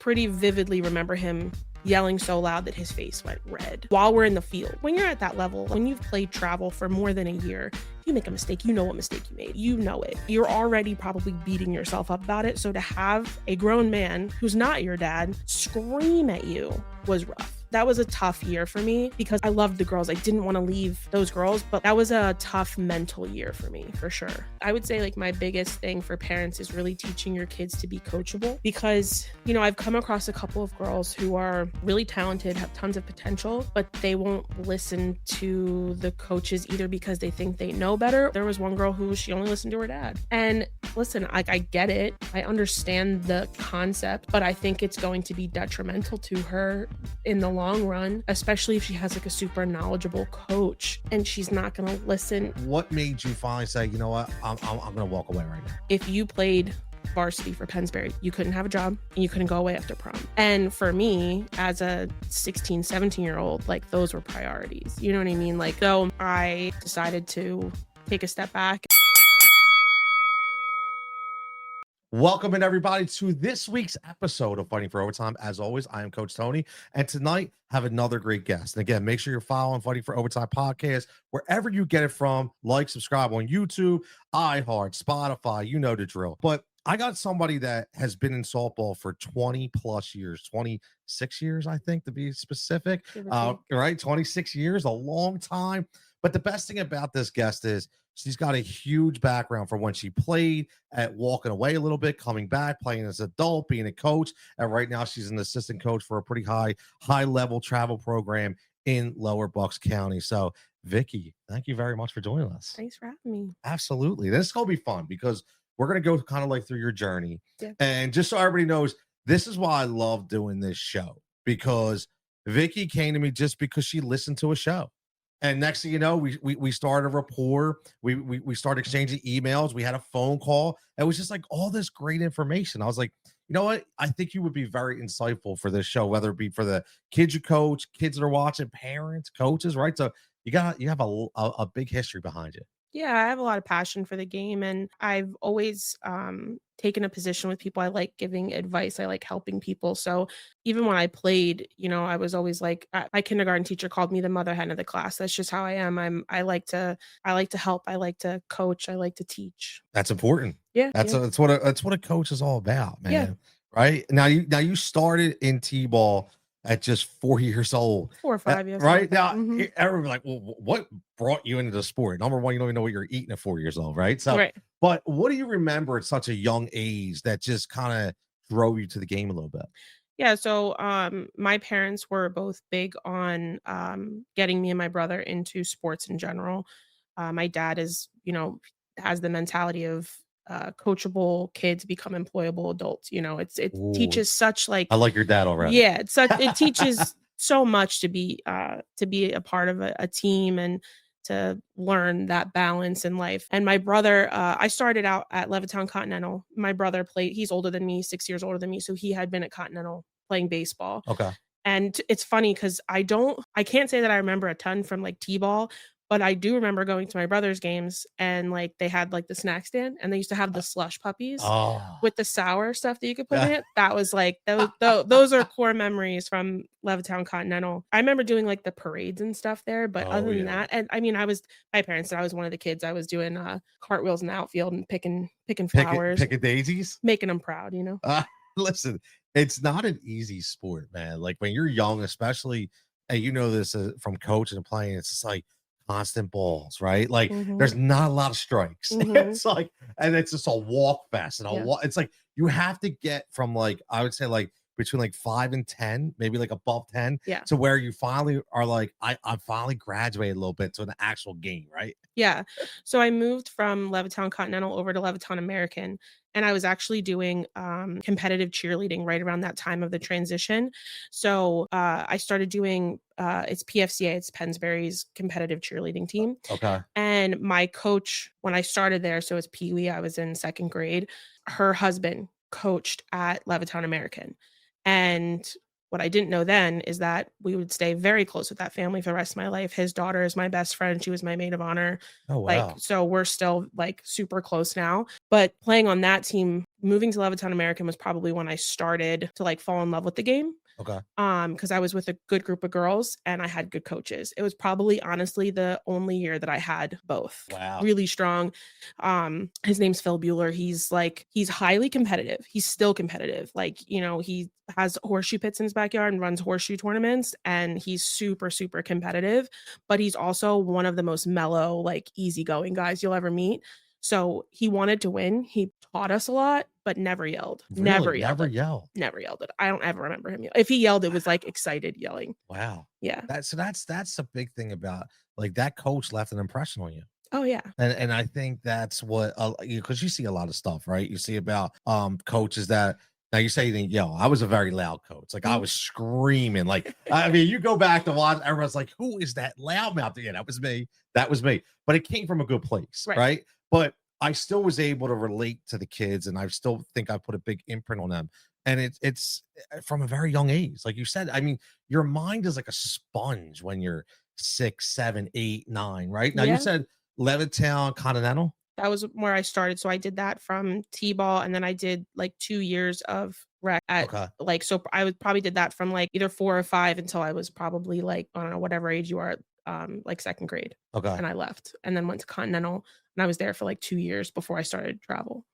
pretty vividly remember him yelling so loud that his face went red while we're in the field. When you're at that level, when you've played travel for more than a year, you make a mistake, you know what mistake you made. You know it. You're already probably beating yourself up about it. So to have a grown man who's not your dad scream at you was rough. That was a tough year for me because I loved the girls. I didn't want to leave those girls, but that was a tough mental year for me, for sure. I would say like my biggest thing for parents is really teaching your kids to be coachable because, you know, I've come across a couple of girls who are really talented, have tons of potential, but they won't listen to the coaches either because they think they know better. There was one girl who she only listened to her dad. And listen, I get it. I understand the concept, but I think it's going to be detrimental to her in the long run, especially if she has like a super knowledgeable coach and she's not going to listen. What made you finally say, you know what, I'm going to walk away right now? If you played varsity for Pennsbury, you couldn't have a job and you couldn't go away after prom. And for me, as a 16, 17-year-old, like those were priorities. You know what I mean? Like, so I decided to take a step back. Welcome in everybody to this week's episode of Fighting for Overtime. As always, I am Coach Tony, and tonight have another great guest. And again, make sure you're following Fighting for Overtime podcast wherever you get it from. Like, subscribe on YouTube, iHeart, Spotify, you know the drill. But I got somebody that has been in softball for 20 plus years, 26 years, I think, to be specific. Right, 26 years, a long time. But the best thing about this guest is she's got a huge background from when she played, at walking away a little bit, coming back, playing as an adult, being a coach. And right now she's an assistant coach for a pretty high level travel program in Lower Bucks County. So Vicki, thank you very much for joining us. Thanks for having me. Absolutely. This is going to be fun because we're going to go kind of like through your journey. Yeah. And just so everybody knows, this is why I love doing this show, because Vicki came to me just because she listened to a show. And next thing you know, we started a rapport. We started exchanging emails. We had a phone call. It was just like all this great information. I was like, you know what? I think you would be very insightful for this show, whether it be for the kids you coach, kids that are watching, parents, coaches, right? So you have a big history behind you. Yeah, I have a lot of passion for the game, and I've always taken a position with people. I like giving advice. I like helping people. So even when I played, you know, I was always like, my kindergarten teacher called me the mother hen of the class. That's just how I am. I like to help. I like to coach. I like to teach. That's important. Yeah, that's what a coach is all about, man. Yeah. Right now, you started in T-ball at just 4 years old, 4 or 5 years, right? Now, Mm-hmm. everyone's like, well, what brought you into the sport? Number one, you don't even know what you're eating at 4 years old, right? So, Right. But what do you remember at such a young age that just kind of drove you to the game a little bit? Yeah, so my parents were both big on getting me and my brother into sports in general. My dad is, you know, has the mentality of coachable kids become employable adults. You know, it Ooh. teaches such like, I like your dad already. yeah, it teaches so much to be a part of a team and to learn that balance in life. And my brother, I started out at Levittown Continental. My brother played, he's older than me, 6 years older than me. So he had been at Continental playing baseball. Okay. And it's funny because I can't say that I remember a ton from like T-ball, but I do remember going to my brother's games and like they had like the snack stand and they used to have the slush puppies with the sour stuff that you could put in it. That was like, those are core memories from Levittown Continental. I remember doing like the parades and stuff there, but other than that, and I mean, my parents said I was one of the kids. I was doing cartwheels in the outfield and picking flowers, picking daisies, making them proud, you know? Listen, it's not an easy sport, man. Like when you're young, especially, and you know this from coaching and playing, it's just like constant balls, right? Like there's not a lot of strikes. It's like, and it's just a walk fest and it's like you have to get from like, I would say like between like 5 and 10, maybe like above 10, to where you finally are like, I finally graduated a little bit to an actual game, right? Yeah. So I moved from Levittown Continental over to Levittown American, and I was actually doing competitive cheerleading right around that time of the transition. So I started doing it's PFCA, it's Pennsbury's competitive cheerleading team. Okay. And my coach, when I started there, so it's Pee Wee, I was in 2nd grade, her husband coached at Levittown American. And what I didn't know then is that we would stay very close with that family for the rest of my life. His daughter is my best friend. She was my maid of honor. Oh, wow. Like, so we're still like super close now. But playing on that team moving to Levittown American was probably when I started to like fall in love with the game. Okay. Because I was with a good group of girls and I had good coaches. It was probably honestly the only year that I had both. Wow. Really strong. His name's Phil Bueller. He's highly competitive. He's still competitive. Like, he has horseshoe pits in his backyard and runs horseshoe tournaments, and he's super, super competitive, but he's also one of the most mellow, like easygoing guys you'll ever meet. So he wanted to win. He taught us a lot, but never yelled. Never Really? yelled. Never yelled. Never yelled it. I don't ever remember him if he yelled, it was like excited yelling. Wow. Yeah. That's a big thing about like that coach left an impression on you. Oh yeah. And I think that's what because you see a lot of stuff, right? You see about coaches that now you say you didn't yell. I was a very loud coach. Like I was screaming. Like I mean, you go back to watch, everyone's like, who is that loudmouth? Yeah, that was me. That was me. But it came from a good place, right? But I still was able to relate to the kids, and I still think I put a big imprint on them. And it's from a very young age, like you said. I mean, your mind is like a sponge when you're 6, 7, 8, 9, right? Now you said Levittown Continental. That was where I started. So I did that from T-ball, and then I did like 2 years of rec at like, so I would probably did that from like either 4 or 5 until I was probably like, I don't know, whatever age you are, like 2nd grade. And I left and then went to Continental, and I was there for like 2 years before I started travel.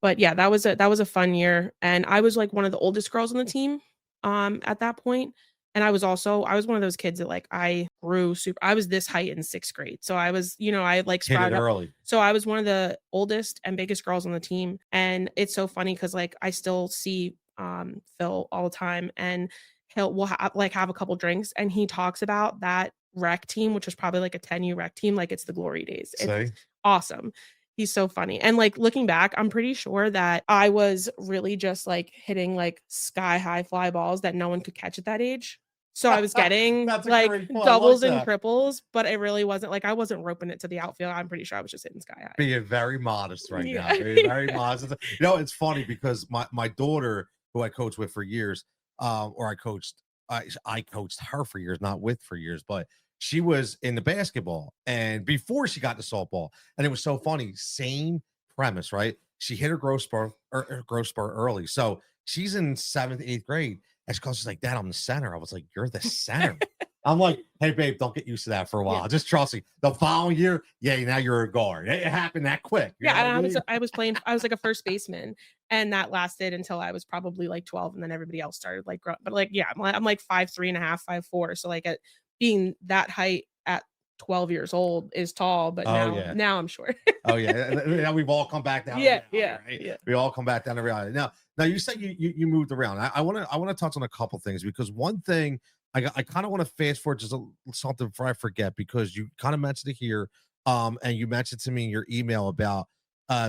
But yeah, that was a fun year. And I was like one of the oldest girls on the team at that point. And I was one of those kids that like I grew super. I was this height in 6th grade. So I was, I like sprouted up early. So I was one of the oldest and biggest girls on the team. And it's so funny because like I still see Phil all the time, and we'll have a couple drinks, and he talks about that rec team, which was probably like a 10U rec team, like it's the glory days. It's awesome. He's so funny. And like looking back, I'm pretty sure that I was really just like hitting like sky high fly balls that no one could catch at that age. So I was getting like doubles and triples, but it really wasn't like I wasn't roping it to the outfield. I'm pretty sure I was just hitting sky high. Being very modest right now. Being very modest. It's funny because my daughter, who I coached with for years, or I coached her for years, not with for years, but she was in the basketball and before she got to softball. And it was so funny. Same premise, right? She hit her growth spurt early. So she's in 7th, 8th grade. And she's like, Dad, I'm the center. I was like, you're the center. I'm like, hey, babe, don't get used to that for a while. Just trust me. The following year, now you're a guard. It happened that quick. I was like a first baseman, and that lasted until I was probably like 12, and then everybody else started like growing. But like, I'm like 5'3.5", 5'4". So like being that height at 12 years old is tall, but now I'm short. Now we've all come back down. We all come back down to reality. Now you said you moved around. I want to touch on a couple things, because one thing I kind of want to fast forward just something before I forget, because you kind of mentioned it here, and you mentioned to me in your email about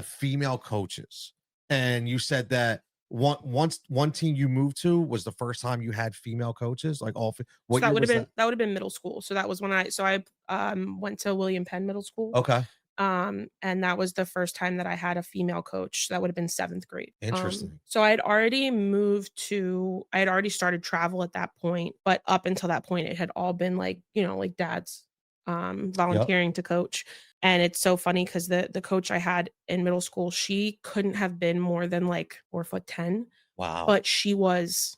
female coaches, and you said that one team you moved to was the first time you had female coaches, like all. What that would have been middle school. So that was when I went to William Penn Middle School. And that was the first time that I had a female coach. That would have been 7th grade. Interesting. So I had already started travel at that point, but up until that point, it had all been like, like dad's volunteering to coach. And it's so funny because the coach I had in middle school, she couldn't have been more than like 4'10". Wow. But she was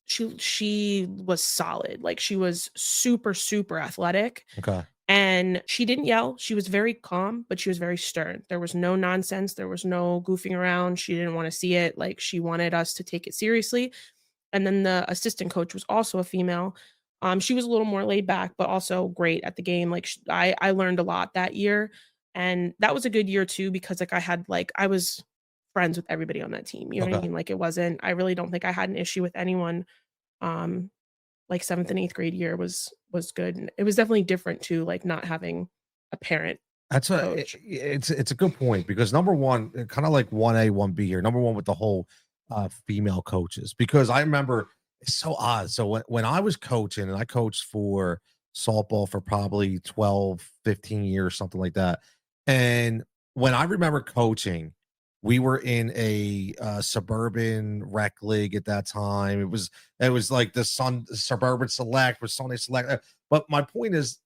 solid. Like she was super, super athletic. And she didn't yell. She was very calm, but she was very stern. There was no nonsense. There was no goofing around. She didn't want to see it. Like she wanted us to take it seriously. And then the assistant coach was also a female. She was a little more laid back, but also great at the game. Like I learned a lot that year. And that was a good year too, because like I was friends with everybody on that team. You know what I mean? Like I really don't think I had an issue with anyone. Like 7th and 8th grade year was good. And it was definitely different too, like not having a parent. It's a good point, because number one, kind of like 1A, 1B here. Number one with the whole female coaches, because I remember it's so odd. So when I was coaching, and I coached for softball for probably 12, 15 years, something like that. And when I remember coaching, we were in a suburban rec league at that time. It was like the suburban select with Sunday select. But my point is,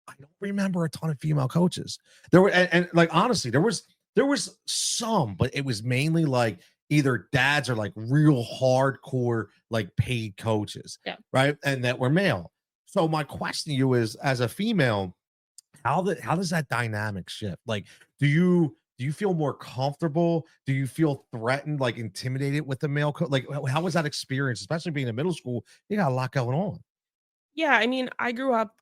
I don't remember a ton of female coaches. There were, and like honestly, there was some, but it was mainly like either dads are like real hardcore, like paid coaches, Yeah. right? And that were male. So my question to you is, as a female, how does that dynamic shift? Like, do you feel more comfortable? Do you feel threatened, like intimidated with the male coach? Like, how was that experience, especially being in middle school? You got a lot going on. Yeah, I mean, I grew up,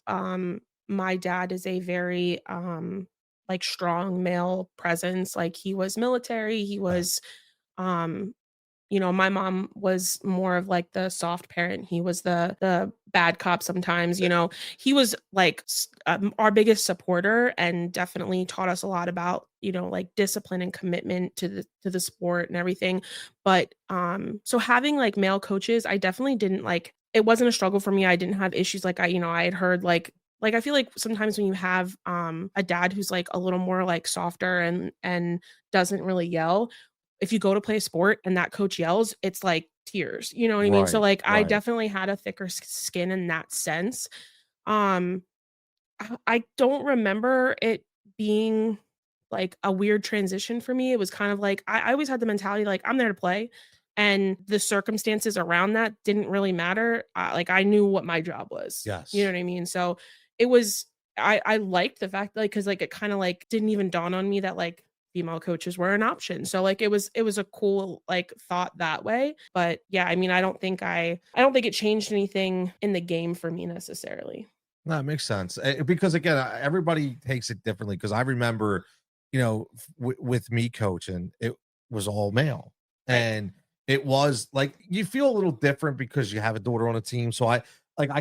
my dad is a very, like, strong male presence, like, he was military, he Right. was, um you know, my mom was more of like the soft parent. He was the bad cop sometimes, you know. He was like our biggest supporter and definitely taught us a lot about, you know, like discipline and commitment to the sport and everything. But so having like male coaches, I definitely didn't like it wasn't a struggle for me. I didn't have issues like you know, I had heard like I feel like sometimes when you have a dad who's like a little more like softer and doesn't really yell, if you go to play a sport and that coach yells, it's like tears, you know what I mean? So, Right. like, I Right. definitely had a thicker skin in that sense. Um, I don't remember it being, like, a weird transition for me. It was kind of like I always had the mentality, like, I'm there to play, and the circumstances around that didn't really matter. Like, I knew what my job was. You know Yes. what I mean? So, it was I liked the fact, like, because like, it kinda, like, didn't even dawn on me that, like, female coaches were an option. So, like, it was a cool, like, thought that way. But, yeah, I mean, I don't think it changed anything in the game for me necessarily. That makes sense. Because again, everybody takes it differently. Because I remember, with me coaching, it was all male, Right. and it was like you feel a little different because you have a daughter on a team. So I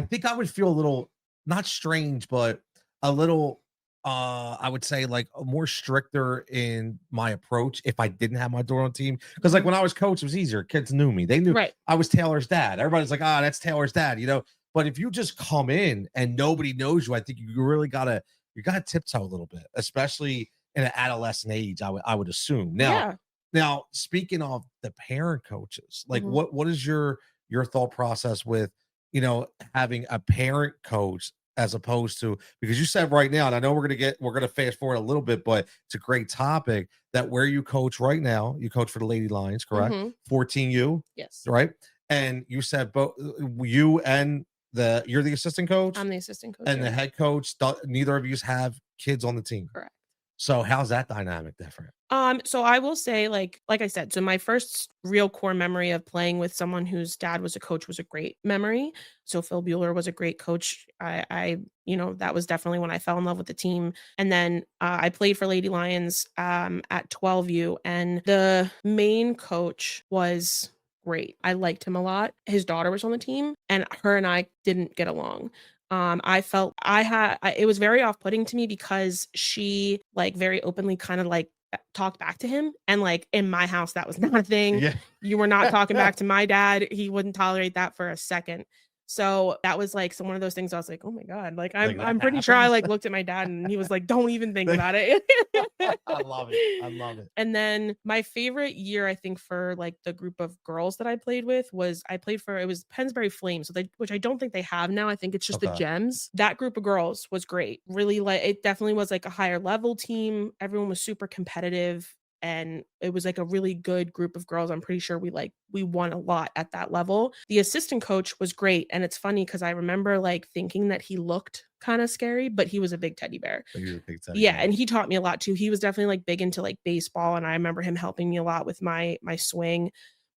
think I would feel a little not strange, but a little, I would say like more stricter in my approach if I didn't have my daughter on the team. Because like Mhm. when I was coach, it was easier. Kids knew me. They knew Right. I was Taylor's dad. Everybody's like, ah, that's Taylor's dad. But if you just come in and nobody knows you, I think you really gotta tiptoe a little bit, especially in an adolescent age. I would assume. Yeah. Now speaking of the parent coaches, like Mhm. what is your thought process with having a parent coach as opposed to, because you said right now, and I know we're gonna fast forward a little bit, but it's a great topic that where you coach right now, you coach for the Lady Lions, correct? Mhm. 14U, Yes. right? And you said both you and you're the assistant coach I'm the assistant coach, and yep. the head coach, neither of you have kids on the team. Correct. So how's that dynamic different? So I will say, like I said, so my first real core memory of playing with someone whose dad was a coach was a great memory. So Phil Bueller was a great coach. You know, that was definitely when I fell in love with the team. And then I played for Lady Lions at 12U, and the main coach was great. I liked him a lot. His daughter was on the team, and her and I didn't get along. I felt it was very off-putting to me because she like very openly kind of like talked back to him, and like in my house that was not a thing. Yeah. You were not talking back to my dad. He wouldn't tolerate that for a second. So that was like one of those things I was like, "Oh my god." Like Like that I'm pretty sure I happens. like looked at my dad and he was like, "Don't even think Like, about it." I love it. I love it. And then my favorite year, I think, for like the group of girls that I played with was I played for it was Pennsbury Flames, so which I don't think they have now. I think it's just the Okay. Gems. That group of girls was great. Really, like it definitely was like a higher level team. Everyone was super competitive, and it was like a really good group of girls. I'm pretty sure we won a lot at that level. The assistant coach was great, and it's funny because I remember like thinking that he looked kind of scary, but he was a big teddy bear. Like you're a big teddy Yeah, bear. and he taught me a lot too. He was definitely, like, big into, like, baseball, and I remember him helping me a lot with my swing.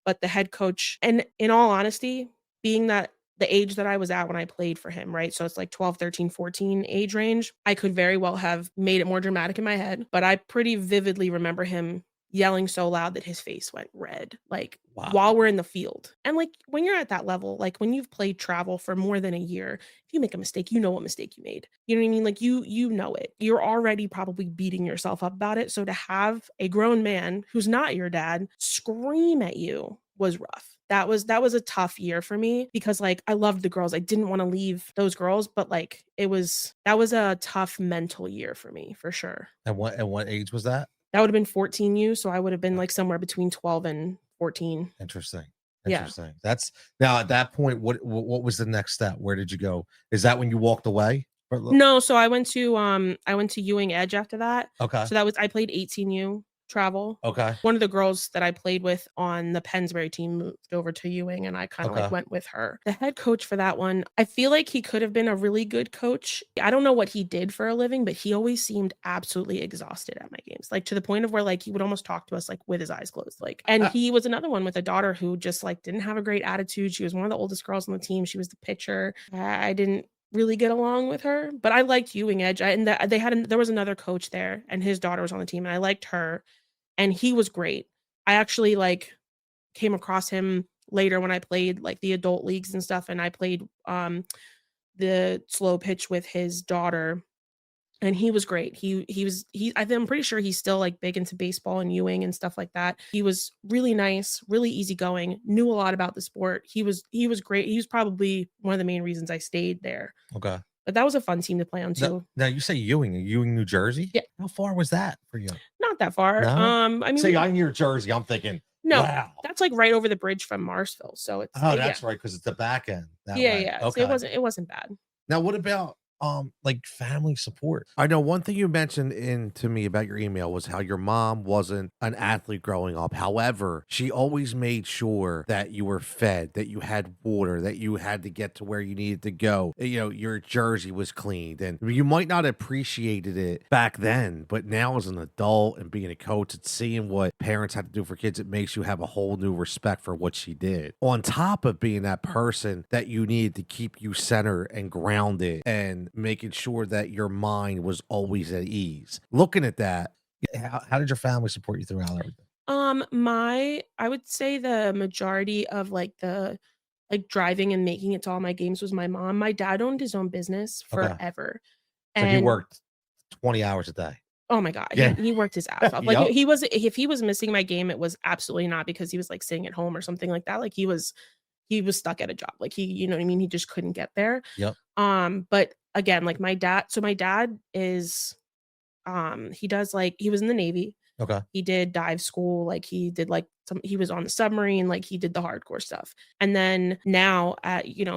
But the head coach, and in all honesty, being that the age that I was at when I played for him, right? So it's like 12, 13, 14 age range. I could very well have made it more dramatic in my head, but I pretty vividly remember him yelling so loud that his face went red, like, while Wow. we're in the field. And, like, when you're at that level, like, when you've played travel for more than a year, if you make a mistake, you know what mistake you made. You know what I mean? Like, you know it. You're already probably beating yourself up about it, so to have a grown man who's not your dad scream at you was rough. That was a tough year for me because, like, I loved the girls. I didn't wanna leave those girls, but, like, that was a tough mental year for me, for sure. And what age was that? That would've been 14U, so I would've been, Okay. like, somewhere between 12 and 14. Interesting. Yeah. Interesting. That's now at that point, what was the next step? Where did you go? Is that when you walked away? No, so I went to Ewing Edge after that. Okay. So I played 18U. travel. Okay. One of the girls that I played with on the Pennsbury team moved over to Ewing, and I kinda, like, Okay. went with her. The head coach for that one, I feel like he could have been a really good coach. I don't know what he did for a living, but he always seemed absolutely exhausted at my games, like, to the point of where, like, he would almost talk to us, like, with his eyes closed, like and he was another one with a daughter who just, like, didn't have a great attitude. She was one of the oldest girls on the team. She was the pitcher. I didn't really get along with her, but I liked Ewing Edge. And they had there was another coach there, and his daughter was on the team, and I liked her, and he was great. I actually, like, came across him later when I played, like, the adult leagues and stuff, and I played, the slow pitch with his daughter, and he was great. I'm pretty sure he's still, like, big into baseball and Ewing and stuff like that. He was really nice, really easygoing, knew a lot about the sport. He was great. He was probably one of the main reasons I stayed there. Okay. But that was a fun team to play on too. Now you say Ewing, New Jersey? Yeah, How far was that for you? not that far. No? I mean, See, I hear Jersey, I'm thinking, no, wow. that's, like, right over the bridge from Marsville, so it's Oh, yeah. that's right, because it's the back end that Yeah, way. yeah, so Okay. it wasn't bad. Now, what about like family support? I know one thing you mentioned in to me about your email was how your mom wasn't an athlete growing up. However, she always made sure that you were fed, that you had water, that you had to get to where you needed to go. You know, your jersey was cleaned, and you might not appreciated it back then, but now as an adult and being a coach and seeing what parents have to do for kids, it makes you have a whole new respect for what she did. On top of being that person that you needed to keep you centered and grounded and making sure that your mind was always at ease. Looking at that, how did your family support you throughout everything? I would say the majority of, like, the like, driving and making it to all my games was my mom. My dad owned his own business Okay. forever, So he and worked 20 hours a day. oh my god, Yeah. he worked his ass off. Like, Yep. he was if he was missing my game, it was absolutely not because he was, like, sitting at home or something like that. Like, he was stuck at a job. Like, you know what I mean? He just couldn't get there. Yep. But again, like, my dad is, he does, like, he was in the Navy. Okay. He did dive school, like, he did, like, he was on the submarine, like, he did the hardcore stuff. And then now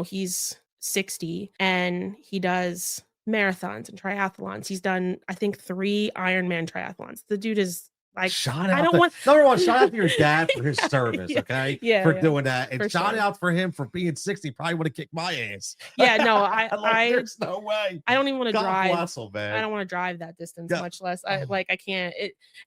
he's 60 and he does marathons and triathlons. He's done, I think, 3 Ironman triathlons. The dude is like, Shout I out don't to want number one, shout out to your dad for his service, Yeah, okay? yeah, For yeah, doing that. And for shout sure. out for him for being 60. Probably would have kicked my ass. Yeah, no, Like, there's no way. I don't even wanna God drive. bless him, man. I don't wanna drive that distance, Yeah. much less Oh, I can't.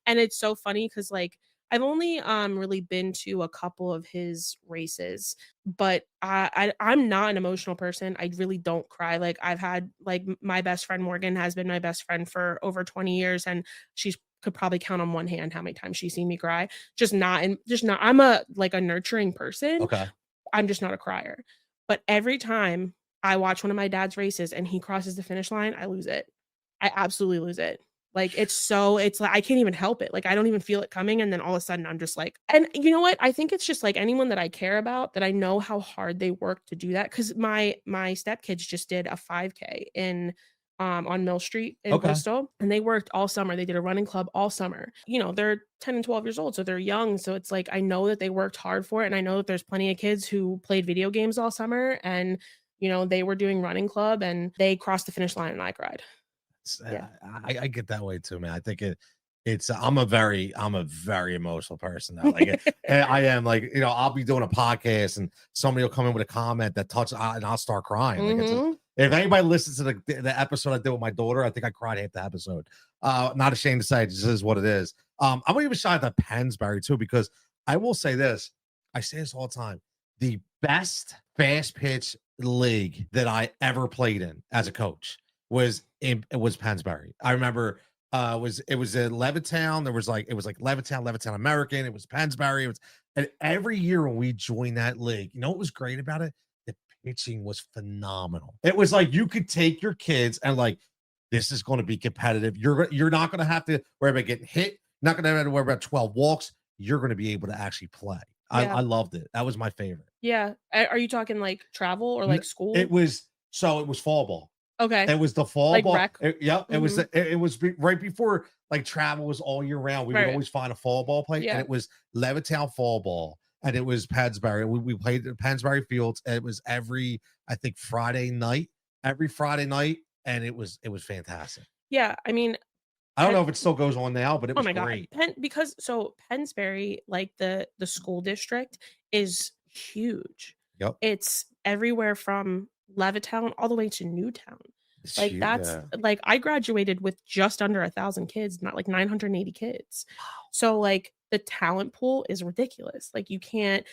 And it's so funny because, like, I've only, really been to a couple of his races, but I'm not an emotional person. I really don't cry. Like, I've had, like, my best friend Morgan has been my best friend for over 20 years, and she's could probably count on one hand how many times she's seen me cry. Just not I'm a nurturing person. okay. I'm just not a crier. But every time I watch one of my dad's races and he crosses the finish line, I lose it. I absolutely lose it. Like, it's like I can't even help it. Like, I don't even feel it coming, and then all of a sudden I'm just like and you know what? I think it's just, like, anyone that I care about, that I know how hard they work to do that. Because my stepkids just did a 5K on Mill Street in Okay. Bristol, and they worked all summer. They did a running club all summer. They're 10 and 12 years old, so they're young, so it's like I know that they worked hard for it, and I know that there's plenty of kids who played video games all summer, and they were doing running club, and they crossed the finish line, and I cried. Yeah. I get that way too, man. I think it's I'm a very emotional person now. Like I am like, I'll be doing a podcast and somebody will come in with a comment that touches and I'll start crying. Like Mhm. if anybody listens to the episode I did with my daughter, I think I cried half the episode. Not ashamed to say, this is what it is. I'm gonna even shout out to Pennsbury too, because I will say this. I say this all the time. The best fast pitch league that I ever played in as a coach was Pennsbury. I remember it was in Levittown. It was like Levittown American. It was Pennsbury. And every year when we joined that league, you know what was great about it? The pitching was phenomenal. It was like you could take your kids and like this is going to be competitive. You're not going to have to worry about getting hit. Not going to have to worry about 12 walks. You're going to be able to actually play. Yeah. I loved it. That was my favorite. Yeah. Are you talking, like, travel or, like, school? It was fall ball. Okay. It was the fall Like ball. rec? Yep. It was Mhm. right before like travel was all year round. We would Right. always find a fall ball play, and Yeah. it was Levittown fall ball, and it was Pennsbury. We played at Pennsbury Fields. And it was I think every Friday night, and it was fantastic. Yeah, I mean, I don't know if it still goes on now, but it Oh was my God. great. Because so Pennsbury, like the school district is huge. Yep. It's everywhere from Levittown all the way to Newtown. It's Like huge. that's Yeah. like I graduated with just under 1,000 kids, not like 980 kids. So like the talent pool is ridiculous. Like you can't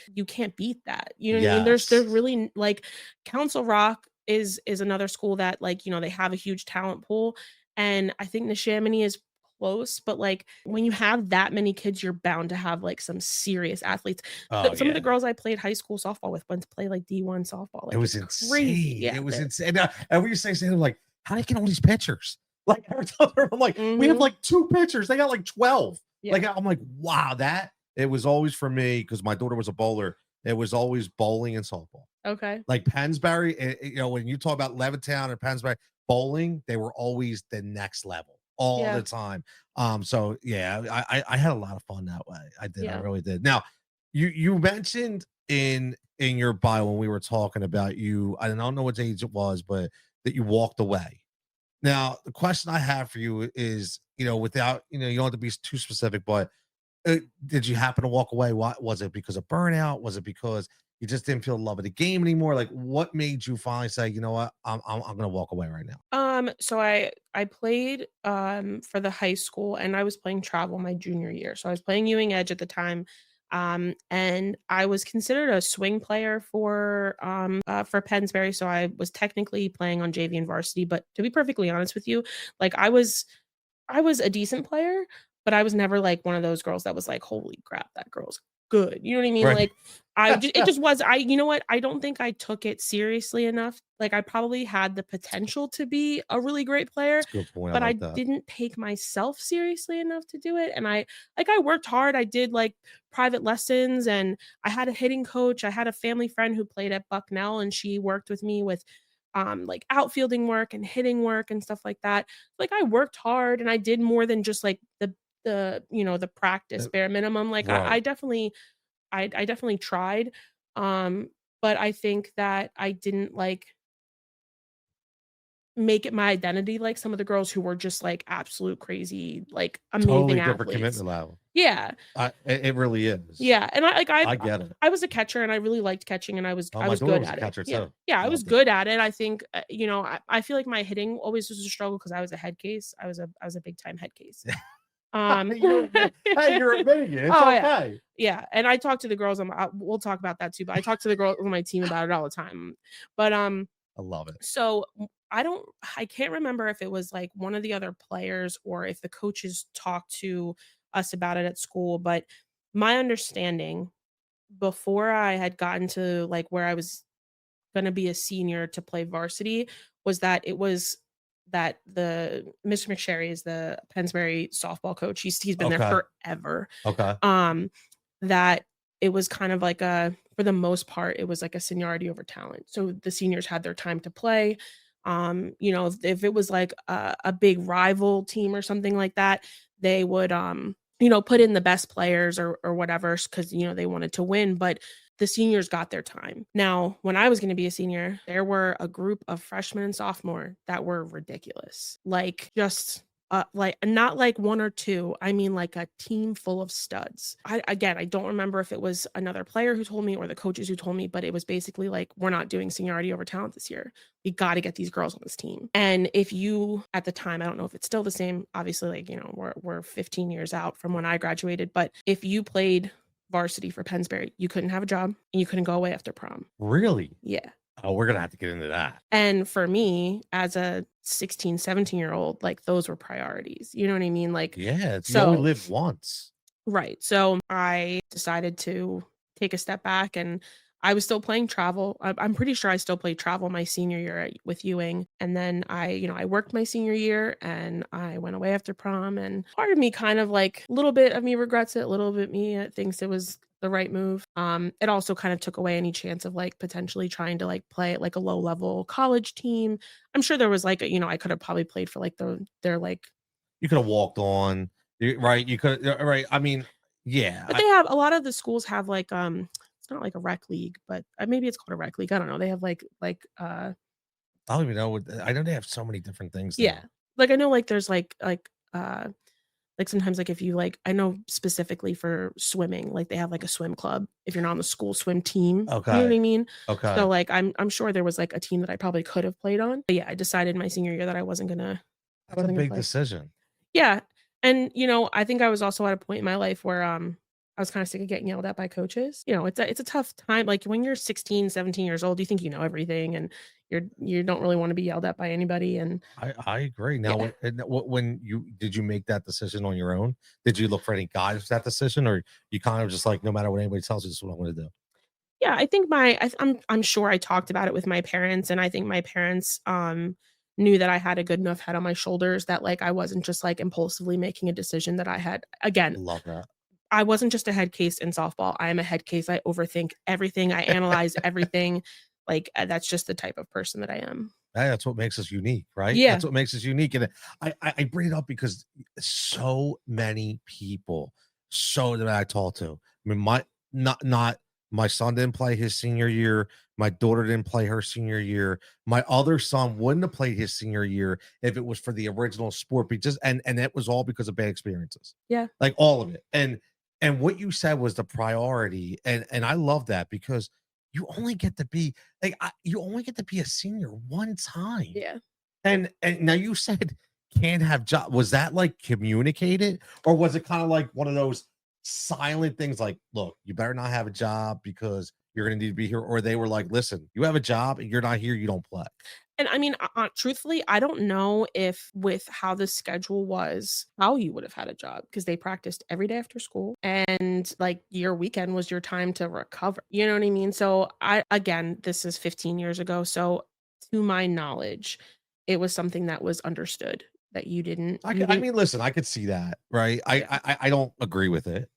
beat that. You know what I mean? There's Yes. really like Council Rock is another school that like, they have a huge talent pool. And I think Neshaminy is close, but like when you have that many kids, you're bound to have like some serious athletes. Oh Some of yeah. the girls I played high school softball with went to play like D1 softball. It Like was it's crazy. insane. Yeah. It was insane. And we used to say, like, how do they get all these pitchers? Like every time I'm like, we have Mhm. like 2 pitchers. They got like 12. Yeah. Like I'm like, wow, that it was always for me because my daughter was a bowler. It was always bowling and softball. Okay. Like Pennsbury, when you talk about Levittown and Pennsbury bowling, they were always the next level all Yeah. the time. So yeah, I had a lot of fun that way. I did, I Yeah. really did. Now, you mentioned in your bio when we were talking about you, I don't know what age it was, but that you walked away. Now, the question I have for you is, without, you don't have to be too specific, but did you happen to walk away? What was it, because of burnout? Was it because you just didn't feel the love of the game anymore? Like, what made you finally say, you know what, I'm gonna walk away right now? So I played for the high school and I was playing travel my junior year. So I was playing Ewing Edge at the time. And I was considered a swing player for Pennsbury. So I was technically playing on JV and varsity, but to be perfectly honest with you, like I was a decent player, but I was never like one of those girls that was like, "Holy crap, that girl's good." You know what I mean? Right. Like it just was you know what? I don't think I took it seriously enough. Like I probably had the potential to be a really great player, That's a good point. I but I like that. didn't take myself seriously enough to do it. And I worked hard. I did like private lessons and I had a hitting coach. I had a family friend who played at Bucknell and she worked with me with like outfielding work and hitting work and stuff like that. Like I worked hard and I did more than just like the practice Uh, bare minimum. Like I Right. definitely I definitely tried. Um, but I think that I didn't like make it my identity like some of the girls who were just like absolute crazy, like amazing Totally different athletes. commitment level. Yeah. It really is. Yeah, and I I get it. I was a catcher and I really liked catching and I was Oh, I my was daughter good was a at it. catcher Yeah. too. Yeah, I was Loved it. good at it. I think, I feel like my hitting always was a struggle because I was a head case. I was a big time head case. Um Hey, you're admitting it. It's Oh, yeah. okay. Yeah, and I talk to the girls on we'll talk about that too, but I talk to the girls on my team about it all the time. But, I love it. so I can't remember if it was, like, one of the other players or if the coaches talked to us about it at school, but my understanding before I had gotten to, like, where I was gonna be a senior to play varsity was that it was that the Mr. McSherry is the Pennsbury softball coach. He's been there Okay. forever. Okay. Um, that it was kind of like for the most part, it was like a seniority over talent. So the seniors had their time to play. If it was like a big rival team or something like that, they would put in the best players or whatever because they wanted to win. But the seniors got their time. Now, when I was going to be a senior, there were a group of freshmen and sophomore that were ridiculous. Like just like not like one or two, I mean like a team full of studs. I don't remember if it was another player who told me or the coaches who told me, but it was basically like we're not doing seniority over talent this year. We got to get these girls on this team. And if you at the time, I don't know if it's still the same, obviously like, we're 15 years out from when I graduated, but if you played varsity for Pennsbury, you couldn't have a job and you couldn't go away after prom. Really? Yeah. Oh, we're gonna have to get into that. And for me, as a 16, 17-year-old, like those were priorities. You know what I mean? Like, Yeah, you only so, live once. right. So I decided to take a step back and I was still playing travel. I'm pretty sure I still played travel my senior year with Ewing. And then I worked my senior year and I went away after prom. And part of me kind of like a little bit of me regrets it, a little bit me thinks it was the right move. It also kind of took away any chance of like potentially trying to like play at like a low level college team. I'm sure there was like, I could have probably played for like their like, You could have walked on, right? You could, right? I mean, yeah. but they have a lot of the schools have like, it's not like a rec league, but maybe it's called a rec league. I don't know. They have I don't even know. I know they have so many different things yeah. now. Like I know like there's like like sometimes like if you like I know specifically for swimming, like they have like a swim club if you're not on the school swim team. You know what Okay. I mean? So Okay. like I'm sure there was like a team that I probably could have played on. But yeah, I decided my senior year that I That's a wasn't gonna big play. decision. Yeah. And I think I was also at a point in my life where I was kind of sick of getting yelled at by coaches. It's a tough time. Like when you're 16, 17 years old, you think you know everything and you don't really want to be yelled at by anybody. And I agree. Now, yeah. when you did you make that decision on your own? Did you look for any guidance for that decision, or you kind of just like no matter what anybody tells you, this is what I'm going to do? Yeah, I think I'm sure I talked about it with my parents, and I think my parents, knew that I had a good enough head on my shoulders that, like, I wasn't just, like, impulsively making a decision that I had again, Love that. I wasn't just a head case in softball, I am a head case, I overthink everything, I analyze everything, like, that's just the type of person that I am. Hey, that's what makes us unique, right? Yeah, That's what makes us unique. And I bring it up because so many people, so that I talk to. I mean, not my son didn't play his senior year. My daughter didn't play her senior year. My other son wouldn't have played his senior year if it was for the original sport. But just and it was all because of bad experiences, yeah, like all of it. And what you said was the priority, and I love that because you only get to be you only get to be a senior one time. yeah. And now you said can't have job. Was that like communicated, or was it kind of like one of those silent things like, look, you better not have a job because you're gonna need to be here, or they were like, listen, you have a job and you're not here, you don't play. And I mean, truthfully, I don't know if with how the schedule was, how you would have had a job because they practiced every day after school and like your weekend was your time to recover. You know what I mean? So again, this is 15 years ago. So to my knowledge, it was something that was understood that you I didn't, mean, listen, I could see that, right? yeah. I don't agree with it.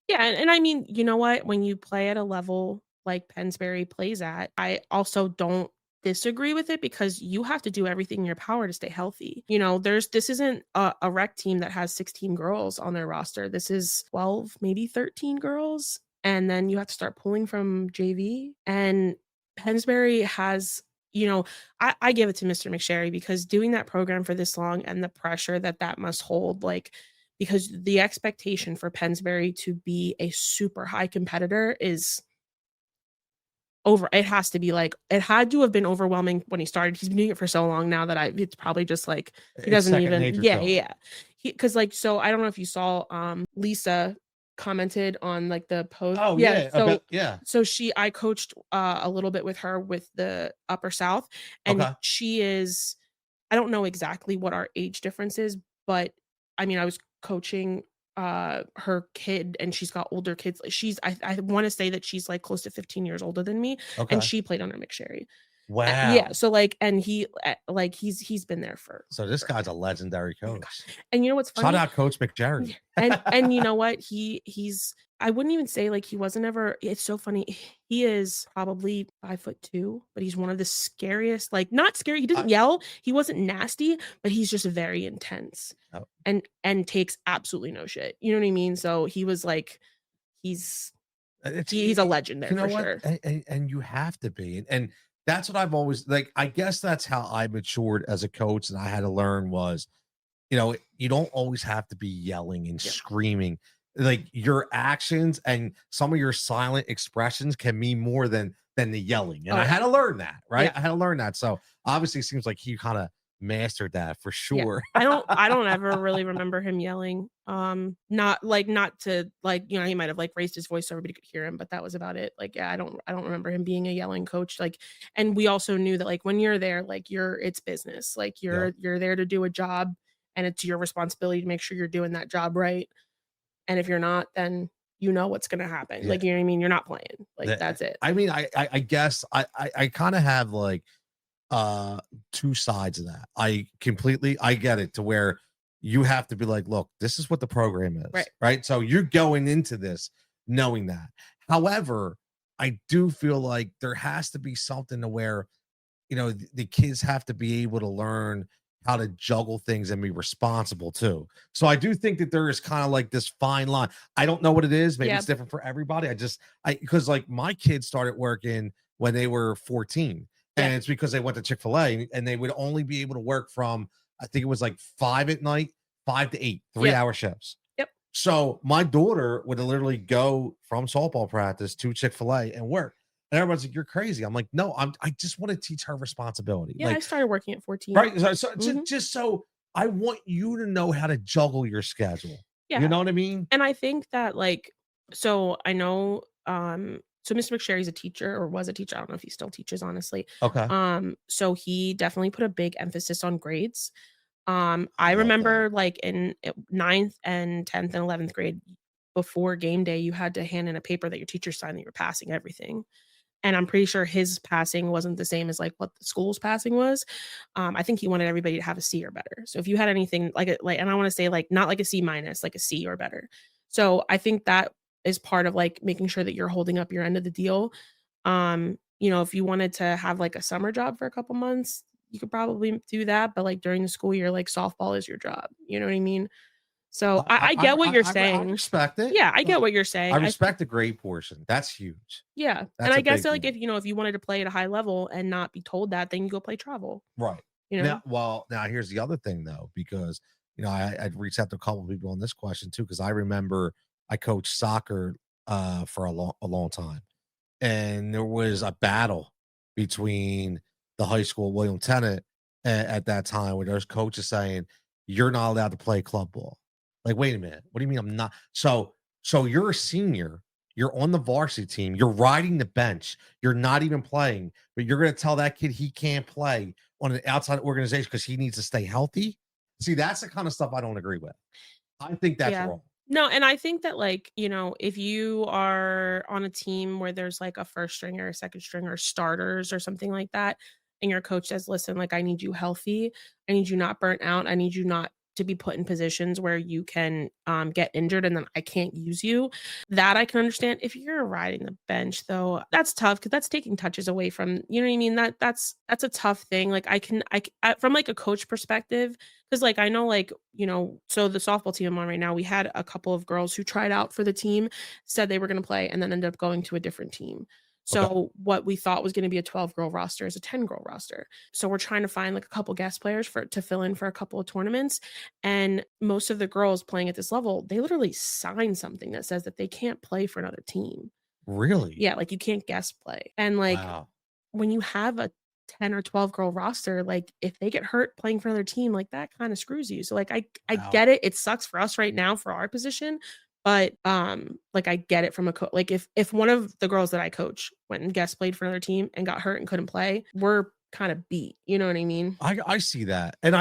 Yeah, and I mean, you know what? When you play at a level like Pennsbury plays at, I also don't disagree with it because you have to do everything in your power to stay healthy. This isn't a rec team that has 16 girls on their roster. This is 12, maybe 13 girls. And then you have to start pulling from JV. And Pennsbury has, I give it to Mr. McSherry because doing that program for this long and the pressure that that must hold, like, because the expectation for Pennsbury to be a super high competitor is it has to be like it had to have been overwhelming when he started. He's been doing it for so long now that it's probably just like he It's doesn't second even nature to yeah, him. yeah. Because like so I don't know if you saw Lisa commented on like the post. Oh Yeah, yeah, so about yeah. I coached a little bit with her with the Upper South and Okay. she is I don't know exactly what our age difference is, but I mean, I was coaching her kid and she's got older kids. Like, I want to say that she's like close to 15 years older than me and Okay. she played under McSherry. Yeah, Wow. so like and like he's been there So this forever. guy's a legendary Oh my gosh. coach. And you know what's Shout funny? out Coach McJerry. Yeah, and you know what? He's I wouldn't even say like he wasn't ever it's so funny. He is probably 5'2", but he's one of the scariest, like not scary, he I, doesn't yell, he wasn't nasty, but he's just very intense oh, and takes absolutely no shit. You know what I mean? So he was like he's it's he's a legend there you know for what, sure. and you have to be, and that's what I've always like. I guess that's how I matured as a coach, and I had to learn was, you don't always have to be yelling and Yeah. screaming. Like your actions and some of your silent expressions can mean more than the yelling, and Oh I yeah. had to learn that. Right, Yep. I had to learn that. So obviously, it seems like he kind of mastered that for Yeah. sure. I don't ever really remember him yelling. Not to like, he might have like raised his voice so everybody could hear him, but that was about it. Like, yeah, I don't remember him being a yelling coach. Like, and we also knew that like when you're there, like it's business. Like Yep. you're there to do a job and it's your responsibility to make sure you're doing that job right. And if you're not, then you know what's gonna happen. Yeah. Like, you know what I mean? You're not playing. Like The that's it. I mean, I guess I kinda have, like, two sides of that. I get it to where you have to be like, "Look, this is what the program Right. is," right? So you're going into this knowing that. However, I do feel like there has to be something to where the kids have to be able to learn how to juggle things and be responsible too. So I do think that there is kind of like this fine line. I don't know what it is. Maybe Yeah. it's different for everybody. I because like my kids started working when they were 14, Yeah. and it's because they went to Chick-fil-A and they would only be able to work from I think it was like 5 at night 5 to 8, Yeah. 3-hour shifts. Yep. So my daughter would literally go from softball practice to Chick-fil-A and work. And everyone's like, "You're crazy." I'm like, "No, I just want to teach her responsibility." Yeah, I Like, started working at 14. right. So Mhm. just so I want you to know how to juggle your schedule. Yeah. You know what I mean? And I think that, like, so I know, so Mr. McSherry's a teacher, or was a teacher. I don't know if he still teaches, honestly. Okay. So he definitely put a big emphasis on grades. I I love that. remember, like, in ninth and 10th and 11th grade, before game day, you had to hand in a paper that your teacher signed that you're passing everything. And I'm pretty sure his passing wasn't the same as, like, what the school's passing was. I think he wanted everybody to have a C or better. So if you had anything like and I wanna say, like, not like a C minus, like a C or better. So I think that is part of, like, making sure that you're holding up your end of the deal. If you wanted to have, like, a summer job for a couple months, you could probably do that, but, like, during the school year, like, softball is your job, you know what I mean? So I get what you're I saying. respect it. Yeah, I get what you're saying. I respect the grade portion. That's huge. Yeah, and That's I a guess, big like, deal. if you wanted to play at a high level and not be told that, then you go play travel, Right. you know? Now here's the other thing though, because I'd reached out to a couple of people on this question too, because I remember I coached soccer for a long time. And there was a battle between the high school William Tennant at that time where there's coaches saying, "You're not allowed to play club ball." Like, wait a minute, what do you mean I'm not? So you're a senior, you're on the varsity team, you're riding the bench, you're not even playing, but you're gonna tell that kid he can't play on an outside organization because he needs to stay healthy. See, that's the kind of stuff I don't agree with. I think that's Yeah. wrong. No, and I think that, like, if you are on a team where there's, like, a first stringer, a second stringer, starters or something like that, and your coach says, "Listen, like, I need you healthy. I need you not burnt out. I need you not to be put in positions where you can, get injured and then I can't use you." That I can understand. If you're riding the bench, though, that's tough because that's taking touches away from, you know what I mean? That's a tough thing. Like, from, like, a coach perspective, 'cause, like, I know, like, so the softball team I'm on right now, we had a couple of girls who tried out for the team, said they were gonna play, and then ended up going to a different team. Okay. So, what we thought was gonna be a 12-girl roster is a 10-girl roster. So, we're trying to find, like, a couple guest players to fill in for a couple of tournaments, and most of the girls playing at this level, they literally sign something that says that they can't play for another team. Really? Yeah, like, you can't guest play, and, like, Wow. when you have a 10 or 12 girl roster, like, if they get hurt playing for another team, like, that kinda screws you. So, like, I Wow. get it. It sucks for us right now for our position, but, like, I get it from like, if one of the girls that I coach went and guest played for another team and got hurt and couldn't play, we're kinda beat, you know what I mean? I see that, and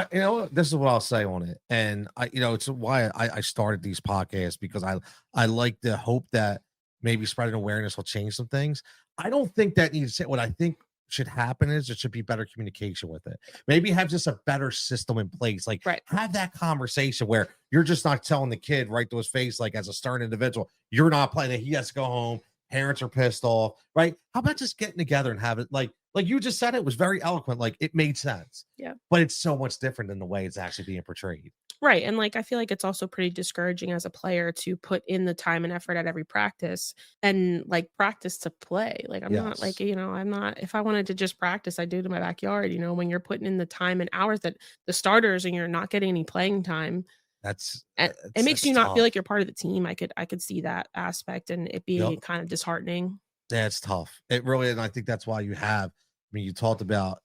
this is what I'll say on it, and it's why I started these podcasts because I like to hope that maybe spreading awareness will change some things. I don't think that needs to. What I think should happen is there should be better communication with it. Maybe have just a better system in place. Like, Right. have that conversation where you're just not telling the kid right to his face, like as a stern individual, you're not playing. That he has to go home. Parents are pissed off, right? How about just getting together and have it like you just said, it was very eloquent. Like, it made sense, Yeah. but it's so much different than the way it's actually being portrayed. Right, and, like, I feel like it's also pretty discouraging as a player to put in the time and effort at every practice and, like, practice to play. Like, I'm not like, Yes, I'm not if I wanted to just practice, I'd do it in my backyard, when you're putting in the time and hours that the starters and you're not getting any playing time, that's and it makes that's you not feel tough. like you're part of the team. I could see that aspect and it Yep. being kind of disheartening. That's tough. It really, and I think that's why you have. I mean, you talked about,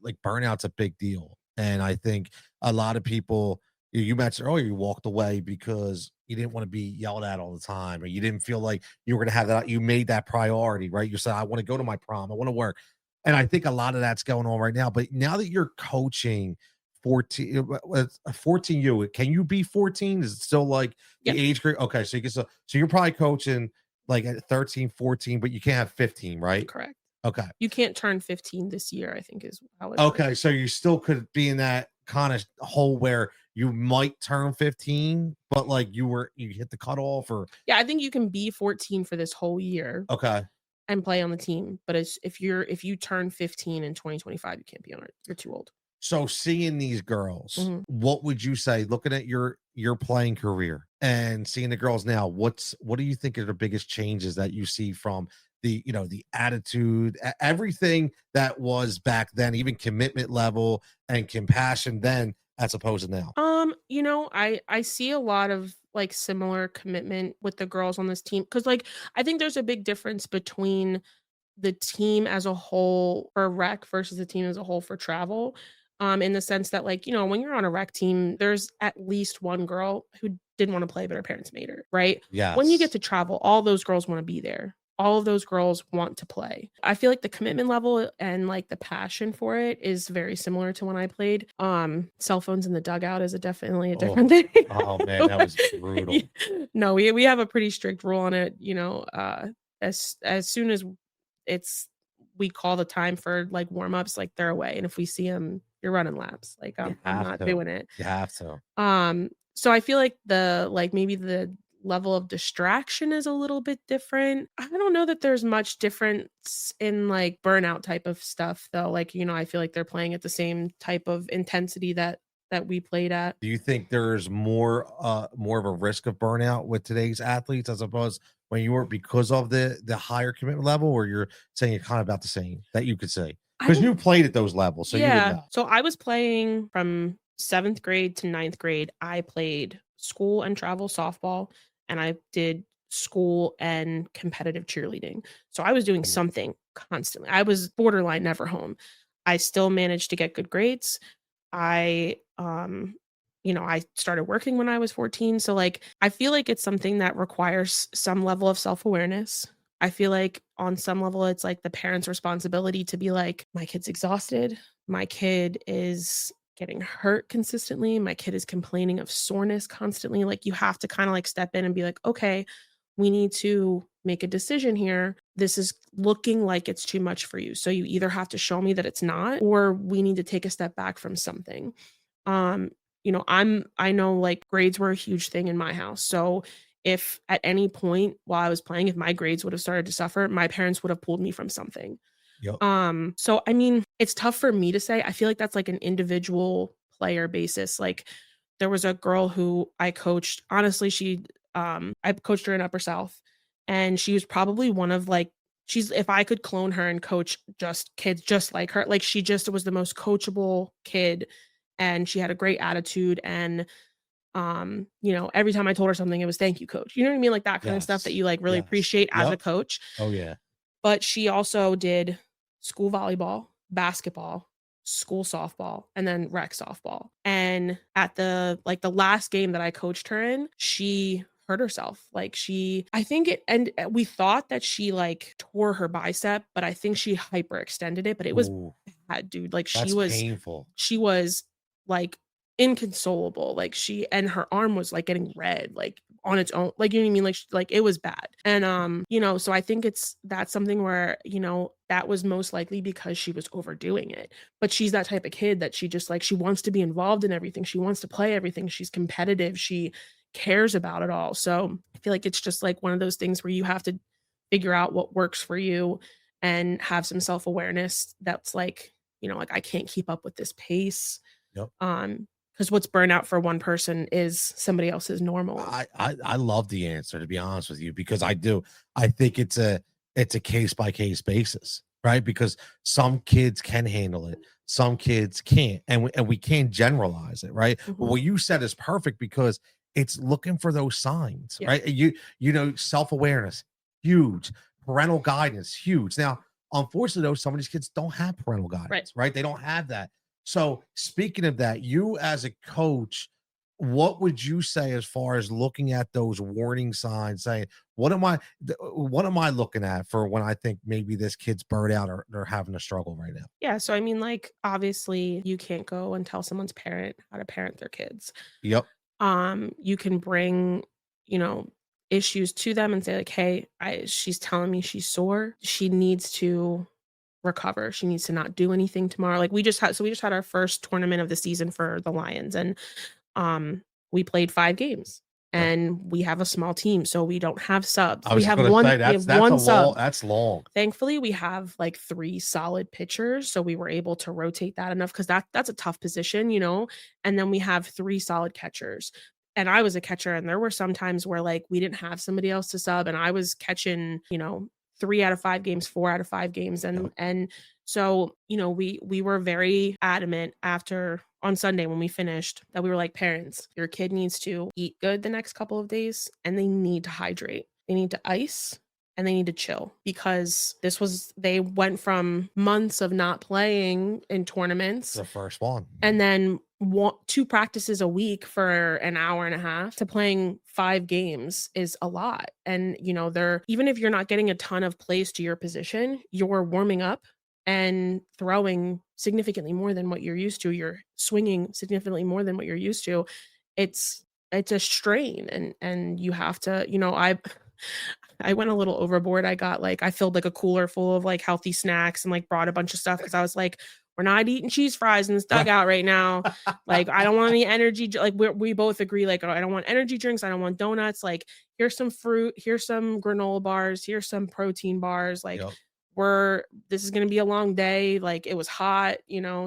like burnout's a big deal, and I think a lot of people. You mentioned earlier, you walked away because you didn't want to be yelled at all the time, or you didn't feel like you were going to have that. You made that priority, right? You said, "I want to go to my prom. I want to work," and I think a lot of that's going on right now. But now that you're coaching 14 you can you be 14? Is it still like Yeah, the age group? Okay, so you're probably coaching like at 13, 14, but you can't have 15, right? correct. Okay. You can't turn 15 this year, I think is how it Okay. works. So you still could be in that kind of hole where you might turn 15, but like you hit the cutoff or Yeah, I think you can be 14 for this whole year okay. and play on the team, but if you turn 15 in 2025, you can't be on it. You're too old. So seeing these girls, Mhm. what would you say looking at your playing career and seeing the girls now, what do you think are the biggest changes that you see from the attitude, everything that was back then, even commitment level and compassion then as opposed to now? I see a lot of like similar commitment with the girls on this team because like I think there's a big difference between the team as a whole for rec versus the team as a whole for travel. In the sense that like, when you're on a rec team, there's at least one girl who didn't want to play, but her parents made her, right? When you get Yes. to travel, all those girls want to be there. All of those girls want to play. I feel like the commitment level and like the passion for it is very similar to when I played. Cell phones in the dugout is definitely a Oh, different thing. oh man, that was Yeah. brutal. No, we have a pretty strict rule on it, as soon as it's we call the time for, like, warm-ups, like, they're away, and if we see them, you're running laps, like, You I'm have not to. doing it. You have to. So I feel like maybe the level of distraction is a little bit different. I don't know that there's much difference in, like, burnout type of stuff, though, like, I feel like they're playing at the same type of intensity that we played at. Do you think there's more of a risk of burnout with today's athletes as opposed when you were because of the higher commitment level, or you're saying you're kind of about the same that you could say? I Because don't you played at those levels, so you would Yeah. know. So I was playing from 7th grade to 9th grade. I played school and travel softball, and I did school and competitive cheerleading. So I was doing Ooh, something constantly. I was borderline never home. I still managed to get good grades. I, I started working when I was 14. So, like, I feel like it's something that requires some level of self awareness. I feel like on some level, it's like the parent's responsibility to be like, my kid's exhausted. My kid is getting hurt consistently. My kid is complaining of soreness constantly. Like, you have to kind of like step in and be like, okay, we need to make a decision here. This is looking like it's too much for you. So you either have to show me that it's not, or we need to take a step back from something. Um, I know like grades were a huge thing in my house. So if at any point while I was playing, if my grades would have started to suffer, my parents would have pulled me from something. yep. So I mean, it's tough for me to say. I feel like that's like an individual player basis. Like there was a girl who I coached. Honestly, I coached her in Upper South, and she was probably one of like she's if I could clone her and coach just kids just like her, like she just was the most coachable kid, and she had a great attitude. And every time I told her something, it was thank you, coach. You know what I mean? Like that kind of stuff that Yes. you like really Yes. appreciate as a Yep. coach. Oh yeah. But she also did school volleyball, basketball, school softball, and then rec softball. And at the last game that I coached her in, she hurt herself. Like I think it, and we thought that she like tore her bicep, but I think she hyperextended it. But it was Ooh, bad, dude. Like that's painful. she was like inconsolable. Like and her arm was like getting red, like on its own. Like, you know what I mean? Like it was bad. And so I think that's something where, that was most likely because she was overdoing it. But she's that type of kid that she just like she wants to be involved in everything. She wants to play everything. She's competitive. She cares about it all. So I feel like it's just like one of those things where you have to figure out what works for you and have some self-awareness that's like I can't keep up with this pace. Yep. Because what's burnout for one person is somebody else's normal. I love the answer, to be honest with you, because I do. I think it's a case by case basis, right? Because some kids can handle it, some kids can't, and we can't generalize it, right? But Mhm. what you said is perfect because it's looking for those signs, Yeah. right? Self awareness, huge. Parental guidance, huge. Now, unfortunately, though, some of these kids don't have parental Right. guidance, right? They don't have that. So, speaking of that, you as a coach, what would you say as far as looking at those warning signs, saying, what am I looking at for when I think maybe this kid's burned out or they're having a struggle right now? Yeah, so I mean, like, obviously, you can't go and tell someone's parent how to parent their kids. Yep. You can bring, you know, issues to them and say like, "Hey, she's telling me she's sore. She needs to recover. She needs to not do anything tomorrow." Like we just had our first tournament of the season for the Lions, and um we played 5 games. Yep. And we have a small team, so we don't have subs. I was just gonna say We have one sub. that's long. Thankfully, we have like 3 solid pitchers, so we were able to rotate that enough because that's a tough position, and then we have 3 solid catchers. And I was a catcher, and there were some times where, like, we didn't have somebody else to sub, and I was catching, 3 out of 5 games, 4 out of 5 games. And so, we were very adamant after on Sunday when we finished that we were like, parents, your kid needs to eat good the next couple of days and they need to hydrate. They need to ice and they need to chill because they went from months of not playing in tournaments The first one. and then 2 practices a week for an hour and a half to playing 5 games is a lot. And, they're even if you're not getting a ton of plays to your position, you're warming up and throwing significantly more than what you're used to. You're swinging significantly more than what you're used to. It's a strain and you have to, I went a little overboard. I filled like a cooler full of like healthy snacks and like brought a bunch of stuff because I was like, we're not eating cheese fries in this dugout right now. Like, I don't want any energy. Like we both agree, like, I don't want energy drinks. I don't want donuts. Like, here's some fruit. Here's some granola bars. Here's some protein bars. Like, Yep. this is going to be a long day. Like, it was hot,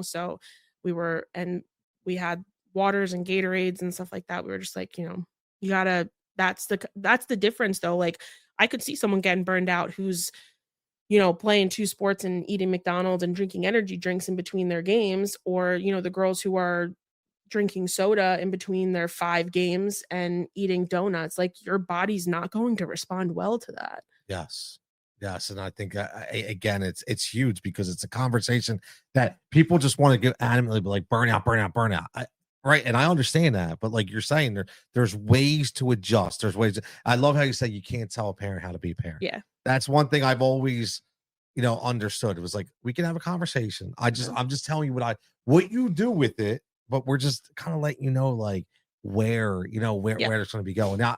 so we had waters and Gatorades and stuff like that. We were just like, you gotta, that's the difference though. Like, I could see someone getting burned out who's, playing 2 sports and eating McDonald's and drinking energy drinks in between their games, or, the girls who are drinking soda in between their 5 games and eating donuts. Like, your body's not going to respond well to that. Yes. Yes. And I think, again, it's huge because it's a conversation that people just want to give adamantly, but like burnout, burnout, burnout. Right. And I understand that. But like you're saying, there's ways to adjust. There's ways. I love how you say you can't tell a parent how to be a parent. Yeah. That's one thing I've always, understood. It was like, we can have a conversation. I'm just telling you what you do with it, but we're just kind of letting you know, like where it's going to be going. Now,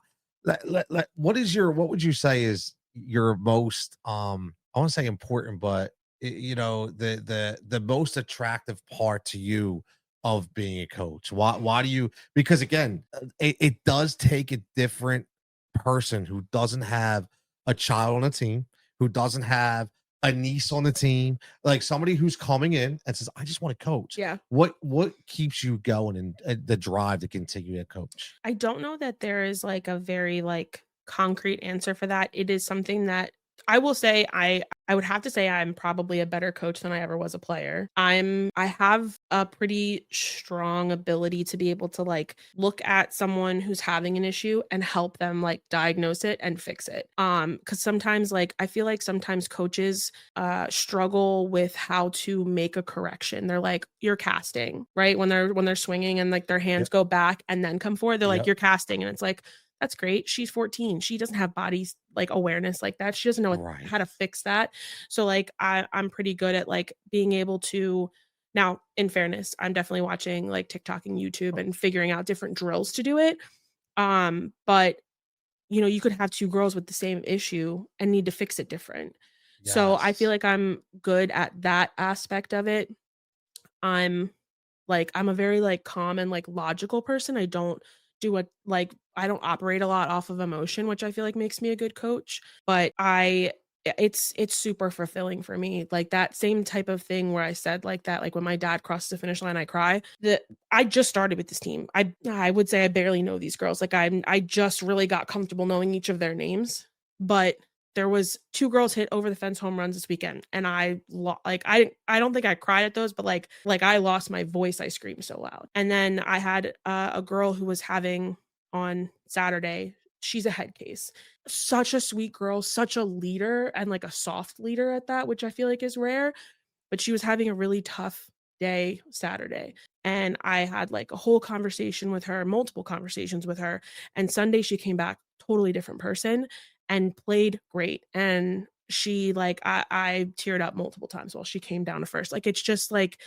what would you say is your most, I want to say important, but the most attractive part to you of being a coach? Why do you, because again, it does take a different person who doesn't have a child on a team, who doesn't have a niece on the team, like somebody who's coming in and says, I just want to coach. Yeah. What keeps you going and the drive to continue to coach? I don't know that there is like a very like concrete answer for that. It is something that I will say I would have to say I'm probably a better coach than I ever was a player. I have a pretty strong ability to be able to like look at someone who's having an issue and help them like diagnose it and fix it. Cuz sometimes like I feel like sometimes coaches struggle with how to make a correction. They're like, you're casting, right? When they're swinging and like their hands go back and then come forward, they're like, you're casting, and it's like, that's great. She's 14. She doesn't have body like awareness like that. She doesn't know how to fix that. So like I'm pretty good at like being able to, now in fairness, I'm definitely watching like TikTok and YouTube and figuring out different drills to do it. But you could have 2 girls with the same issue and need to fix it different. So I feel like I'm good at that aspect of it. I'm a very like calm and like logical person. I don't operate a lot off of emotion, which I feel like makes me a good coach, but it's super fulfilling for me. Like that same type of thing where I said like that, like when my dad crosses the finish line, I cry. I just started with this team. I would say I barely know these girls. Like I just really got comfortable knowing each of their names, but there was 2 girls hit over the fence home runs this weekend, and I don't think I cried at those, but like I lost my voice. I screamed so loud. And then I had a girl who was having on Saturday. She's a head case. Such a sweet girl, such a leader, and like a soft leader at that, which I feel like is rare. But she was having a really tough day Saturday. And I had like a whole conversation with her, multiple conversations with her. And Sunday she came back totally different person and played great. And she like I teared up multiple times while she came down to first. Like it's just like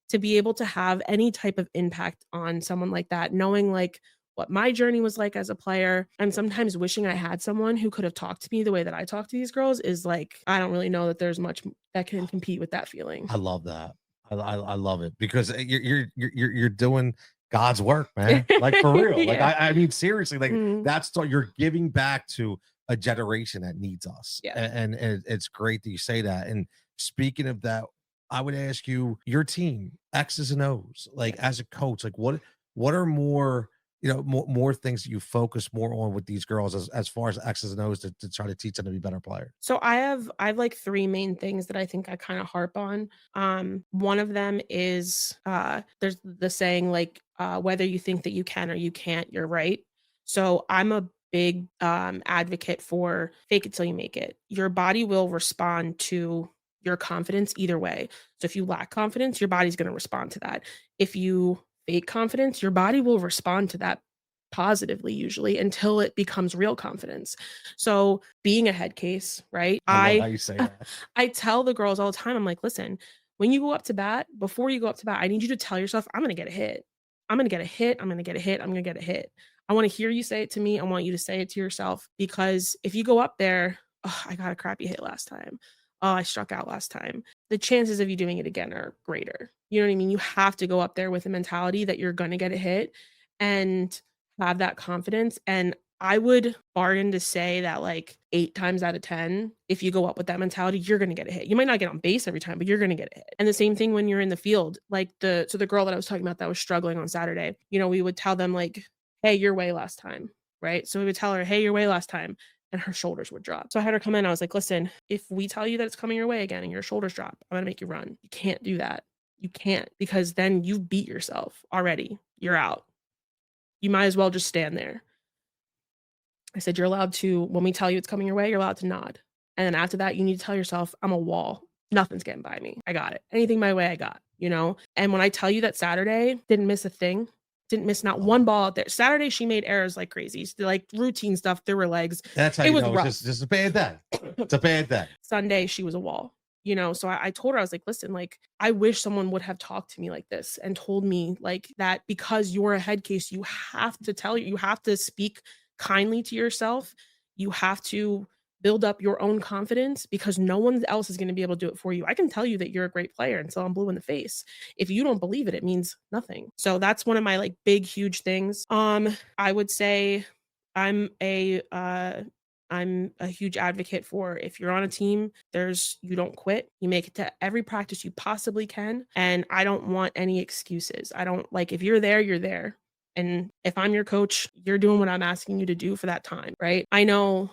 to be able to have any type of impact on someone like that, knowing like what my journey was like as a player, and sometimes wishing I had someone who could have talked to me the way that I talk to these girls is like, I don't really know that there's much that can compete with that feeling. I love that. I love it because you're doing God's work, man. Like for real. Like I mean seriously, like that's you're giving back to a generation that needs us. Yeah. And it's great that you say that. And speaking of that, I would ask you, your team, X's and O's, like as a coach, like what are more more things that you focus more on with these girls as far as X's and O's to try to teach them to be better players? So I have like three main things that I think I kind of harp on. One of them is there's the saying like whether you think that you can or you can't, you're right. So I'm a big advocate for fake it till you make it. Your body will respond to your confidence either way. So if you lack confidence, your body's going to respond to that. If you fake confidence, your body will respond to that positively usually until it becomes real confidence. So being a head case, right? I love how you say that. I tell the girls all the time, I'm like, listen, when you go up to bat, before you go up to bat, I need you to tell yourself, I'm gonna get a hit. I'm gonna get a hit. I'm gonna get a hit. I'm gonna get a hit. I want to hear you say it to me. I want you to say it to yourself because if you go up there, oh, I got a crappy hit last time. Oh, I struck out last time. The chances of you doing it again are greater. You know what I mean? You have to go up there with a mentality that you're going to get a hit and have that confidence. And I would bargain to say that like 8 times out of 10, if you go up with that mentality, you're going to get a hit. You might not get on base every time, but you're going to get a hit. And the same thing when you're in the field, like the girl that I was talking about that was struggling on Saturday, we would tell them like, hey, you're way last time. Right. So we would tell her, hey, you're way last time. And her shoulders would drop. So I had her come in. I was like, listen, if we tell you that it's coming your way again and your shoulders drop, I'm going to make you run. You can't do that. You can't because then you've beat yourself already. You're out. You might as well just stand there. I said, you're allowed to, when we tell you it's coming your way, you're allowed to nod. And then after that, you need to tell yourself, I'm a wall. Nothing's getting by me. I got it. Anything my way, I got, And when I tell you that Saturday, didn't miss a thing, didn't miss not one ball out there. Saturday, she made errors like crazy. Like routine stuff through her legs. That's how it you was know rough. it's just a bad day. It's a bad day. Sunday, she was a wall. So I told her, I was like, listen, like, I wish someone would have talked to me like this and told me like that because you're a head case, you have to speak kindly to yourself. You have to build up your own confidence because no one else is going to be able to do it for you. I can tell you that you're a great player until I'm blue in the face. If you don't believe it, it means nothing. So that's one of my like big, huge things. I would say I'm a huge advocate for if you're on a team, you don't quit. You make it to every practice you possibly can. And I don't want any excuses. I don't like if you're there, you're there. And if I'm your coach, you're doing what I'm asking you to do for that time, right? I know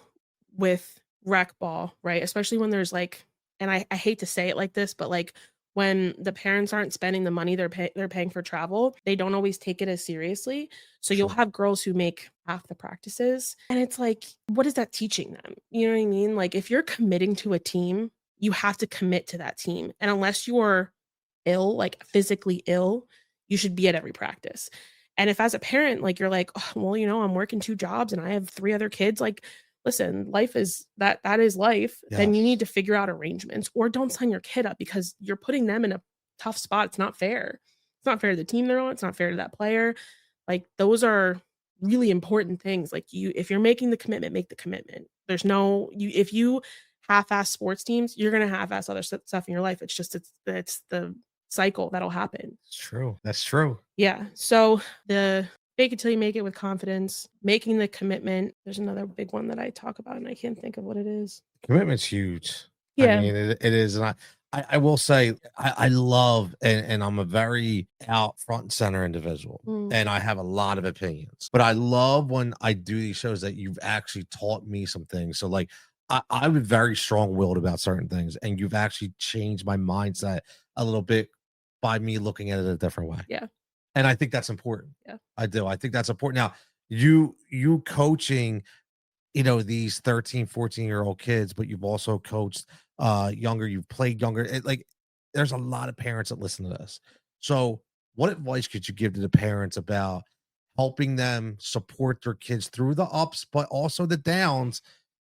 with rec ball, right? Especially when there's like, and I hate to say it like this, but like when the parents aren't spending the money they're paying for travel, they don't always take it as seriously. So you'll have girls who make half the practices and it's like, what is that teaching them? You know what I mean? Like if you're committing to a team, you have to commit to that team. And unless you're ill, like physically ill, you should be at every practice. And if as a parent, like you're like, oh, well, I'm working 2 jobs and I have 3 other kids, like listen, life is that is life. Yes. Then you need to figure out arrangements or don't sign your kid up because you're putting them in a tough spot. It's not fair. It's not fair to the team they're on. It's not fair to that player. Like those are really important things. Like if you're making the commitment, make the commitment. There's if you half-ass sports teams, you're going to half-ass other stuff in your life. It's just, it's the cycle that'll happen. It's true. That's true. Yeah. So the fake it till you make it with confidence, making the commitment. There's another big one that I talk about and I can't think of what it is. Commitment's huge. Yeah. I mean, it is. And I will say, I love, and I'm a very out front and center individual, and I have a lot of opinions, but I love when I do these shows that you've actually taught me some things. So like, I'm very strong-willed about certain things, and you've actually changed my mindset a little bit by me looking at it a different way. Yeah. And I think that's important. Yeah. I do. I think that's important. Now, you coaching, these 13, 14-year-old kids, but you've also coached younger, you've played younger. There's a lot of parents that listen to this. So what advice could you give to the parents about helping them support their kids through the ups, but also the downs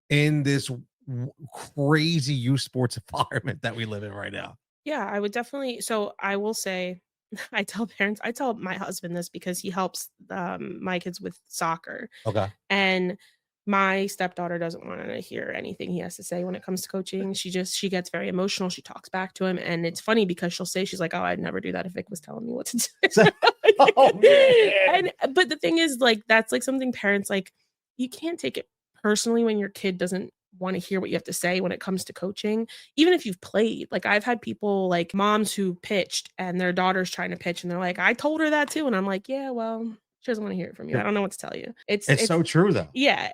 in this crazy youth sports environment that we live in right now? Yeah, I would definitely. So I will say, I tell my husband this because he helps my kids with soccer. Okay. And my stepdaughter doesn't want to hear anything he has to say when it comes to coaching. She gets very emotional. She talks back to him. And it's funny because she's like, oh, I'd never do that if Vic was telling me what to do. Oh, man. But the thing is, like, that's like something parents, like, you can't take it personally when your kid doesn't want to hear what you have to say when it comes to coaching, even if you've played. Like I've had people, like moms who pitched and their daughter's trying to pitch and they're like, I told her that too. And I'm like, yeah, well, She doesn't want to hear it from you. Yeah. I don't know what to tell you. It's It's so true though. yeah,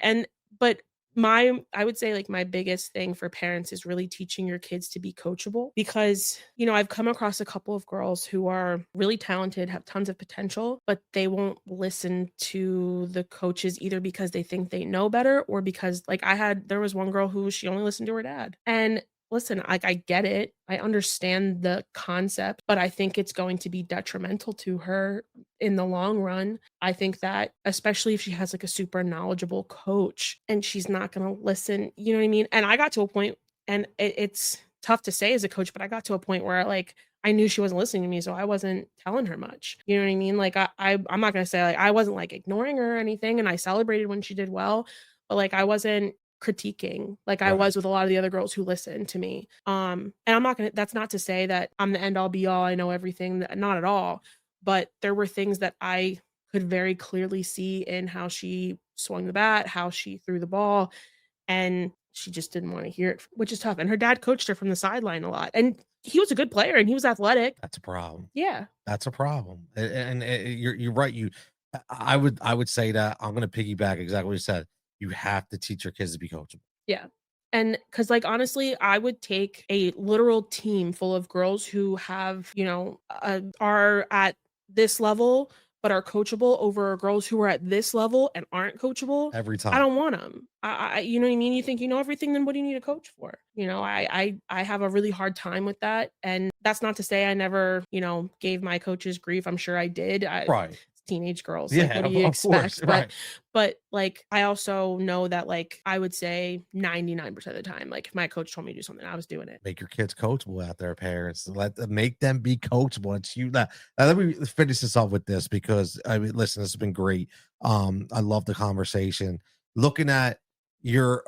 but I would say like my biggest thing for parents is really teaching your kids to be coachable because, I've come across a couple of girls who are really talented, have tons of potential, but they won't listen to the coaches either because they think they know better or because like there was one girl who she only listened to her dad. And listen, like I get it. I understand the concept, but I think it's going to be detrimental to her in the long run. I think that especially if she has like a super knowledgeable coach and she's not going to listen, you know what I mean? And I got to a point, and it's tough to say as a coach, but I got to a point where like I knew she wasn't listening to me, so I wasn't telling her much. You know what I mean? Like I'm not going to say like I wasn't like ignoring her or anything, and I celebrated when she did well, but like I wasn't critiquing like I Right. was with a lot of the other girls who listened to me. And that's not to say that I'm the end all be all, I know everything, not at all. But there were things that I could very clearly see in how she swung the bat, how she threw the ball, and she just didn't want to hear it, which is tough. And her dad coached her from the sideline a lot. And he was a good player and he was athletic. That's a problem. Yeah. That's a problem. You're right. I would say that I'm gonna piggyback exactly what you said. You have to teach your kids to be coachable. Yeah. And because, like, honestly, I would take a literal team full of girls who have, are at this level, but are coachable over girls who are at this level and aren't coachable. Every I time. don't want them. You know what I mean? You think you know everything, then what do you need a coach for? I have a really hard time with that. And that's not to say I never, gave my coaches grief. I'm sure I did. Right. Teenage girls, like, Yeah, what do of, you of course. expect? Right. But, like, I also know that, like, I would say 99% of the time, like, if my coach told me to do something, I was doing it. Make your kids coachable out there, parents. Make them be coachable. It's you that let me finish this off with this because I mean, listen, this has been great. I love the conversation. Looking at your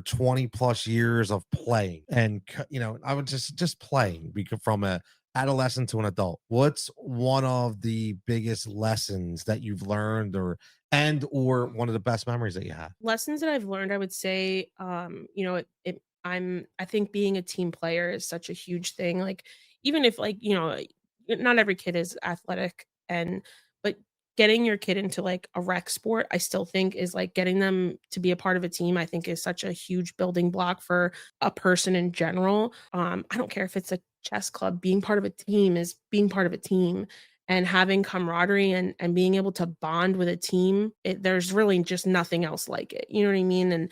20 plus years of playing and I would just playing because from a adolescent to an adult, what's one of the biggest lessons that you've learned or one of the best memories that you had? Lessons that I've learned, I would say, I think being a team player is such a huge thing. Like, even if like, not every kid is athletic but getting your kid into like a rec sport, I still think is like getting them to be a part of a team, I think is such a huge building block for a person in general. I don't care if it's a chess club, being part of a team is being part of a team and having camaraderie and being able to bond with a team, there's really just nothing else like it. You know what I mean?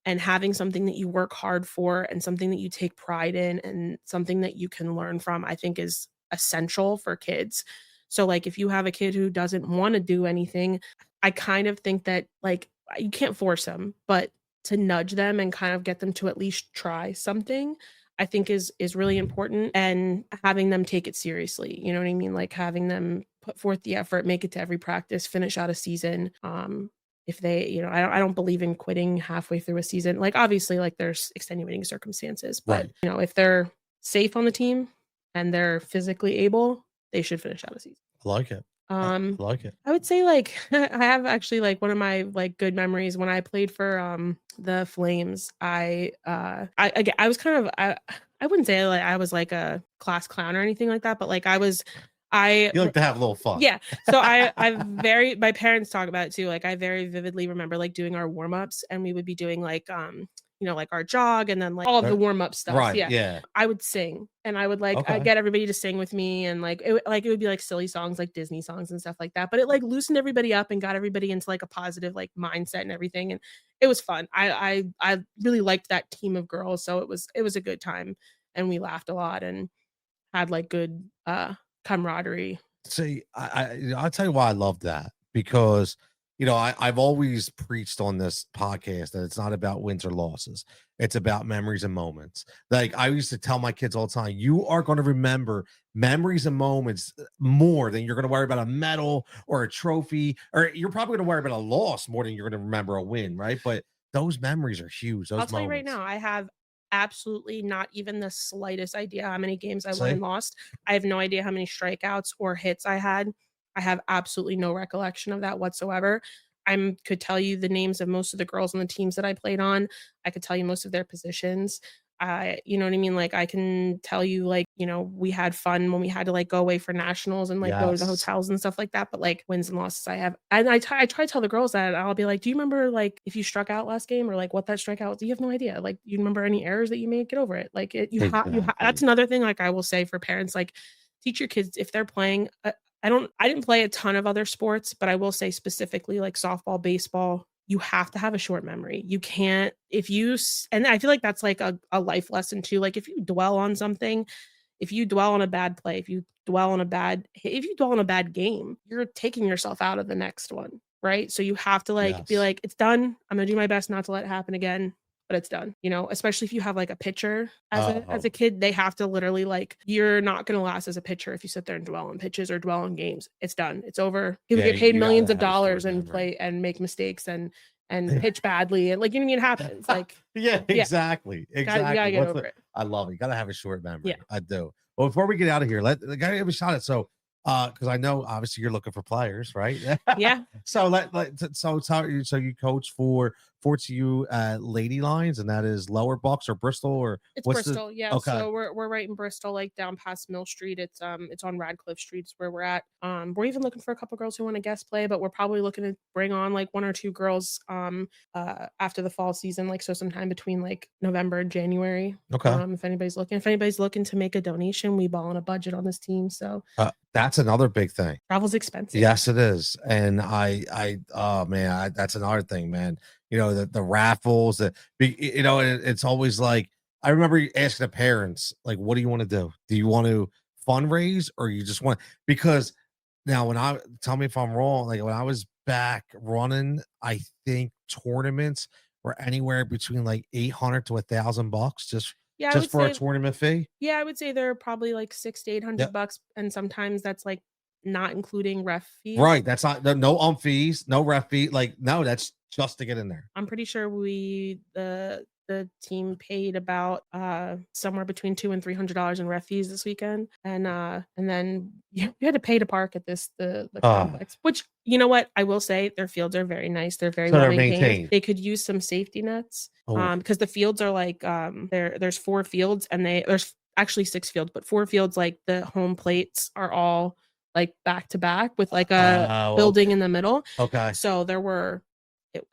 And having something that you work hard for and something that you take pride in and something that you can learn from, I think is essential for kids. So like if you have a kid who doesn't want to do anything, I kind of think that like you can't force them, but to nudge them and kind of get them to at least try something, I think is really important, and having them take it seriously, you know what I mean? Like having them put forth the effort, make it to every practice, finish out a season. If they, I don't believe in quitting halfway through a season. Like obviously like there's extenuating circumstances, but Right. if they're safe on the team and they're physically able, they should finish out a season. I like it. I Um, like it. I would say like I have actually like one of my like good memories when I played for the Flames. I was kind of I wouldn't say like I was like a class clown or anything like that, but like I You like to have a little fun. yeah. So my parents talk about it too. Like I very vividly remember like doing our warm-ups, and we would be doing like like our jog and then like all of the warm-up stuff. Right. Yeah. Yeah. I would sing, and I would like I Okay. get everybody to sing with me, and it would be like silly songs like Disney songs and stuff like that. But it like loosened everybody up and got everybody into like a positive like mindset and everything. And it was fun. I really liked that team of girls. So it was a good time, and we laughed a lot and had like good camaraderie. See, I'll tell you why I love that because I've always preached on this podcast that it's not about wins or losses. It's about memories and moments. Like I used to tell my kids all the time, you are going to remember memories and moments more than you're going to worry about a medal or a trophy, or you're probably going to worry about a loss more than you're going to remember a win, right? But those memories are huge, I'll those tell you right moments. now, I have absolutely not even the slightest idea how many games I won See? and lost. I have no idea how many strikeouts or hits I had. I have absolutely no recollection of that whatsoever. I could tell you the names of most of the girls on the teams that I played on. I could tell you most of their positions. You know what I mean? Like I can tell you like, we had fun when we had to like go away for nationals and like go to the Yes. hotels and stuff like that. But like wins and losses I have. And I try to tell the girls that I'll be like, do you remember like if you struck out last game or like what that strikeout was? You have no idea. Like you remember any errors that you made? Get over it. Like that's another thing. Like I will say for parents, like teach your kids if they're playing. I didn't play a ton of other sports, but I will say specifically like softball, baseball, you have to have a short memory. You can't, and I feel like that's like a life lesson too. Like if you dwell on something, if you dwell on a bad play, if you dwell on a bad game, you're taking yourself out of the next one. Right. So you have to like be Yes. like, it's done. I'm going to do my best not to let it happen again. But it's done, especially if you have like a pitcher as a kid, they have to literally like, you're not going to last as a pitcher if you sit there and dwell on pitches or dwell on games. It's done. It's over. People get paid millions of dollars and play and make mistakes and pitch badly. And like, it happens. Like, Exactly. You gotta get over it. I love it. You got to have a short memory. Yeah. I do. Well, before we get out of here, let the guy have a shot at. So, because I know obviously you're looking for players, right? Yeah. So so you coach for 4TU Lady Lions, and that is Lower Bucks or Bristol or it's what's Bristol. Yeah. Okay. So we're right in Bristol, like down past Mill Street. It's on Radcliffe Street is where we're at. We're even looking for a couple girls who want to guest play, but we're probably looking to bring on like one or two girls after the fall season, like so sometime between like November and January. Okay. If anybody's looking to make a donation, we ball on a budget on this team. So that's another big thing. Travel's expensive. Yes, it is. And oh man, that's another thing, man. The raffles, it's always like, I remember asking the parents, like, what do you want to do? Do you want to fundraise or you just want, because now tell me if I'm wrong, like when I was back running, I think tournaments were anywhere between like $800 to $1,000 just for a tournament fee. Yeah, I would say they're probably like $600 to $800, and sometimes that's like not including ref fees. Right. That's not no fees, no ref fee. Like, no, that's just to get in there. I'm pretty sure the team paid about somewhere between $200 and $300 in ref fees this weekend, and then you had to pay to park at the complex. Which, you know what, I will say their fields are very nice. They're very well maintained. They could use some safety nets because the fields are like there's 4 fields and there's actually 6 fields, but 4 fields, like the home plates are all like back to back with like a building in the middle. Okay. So there were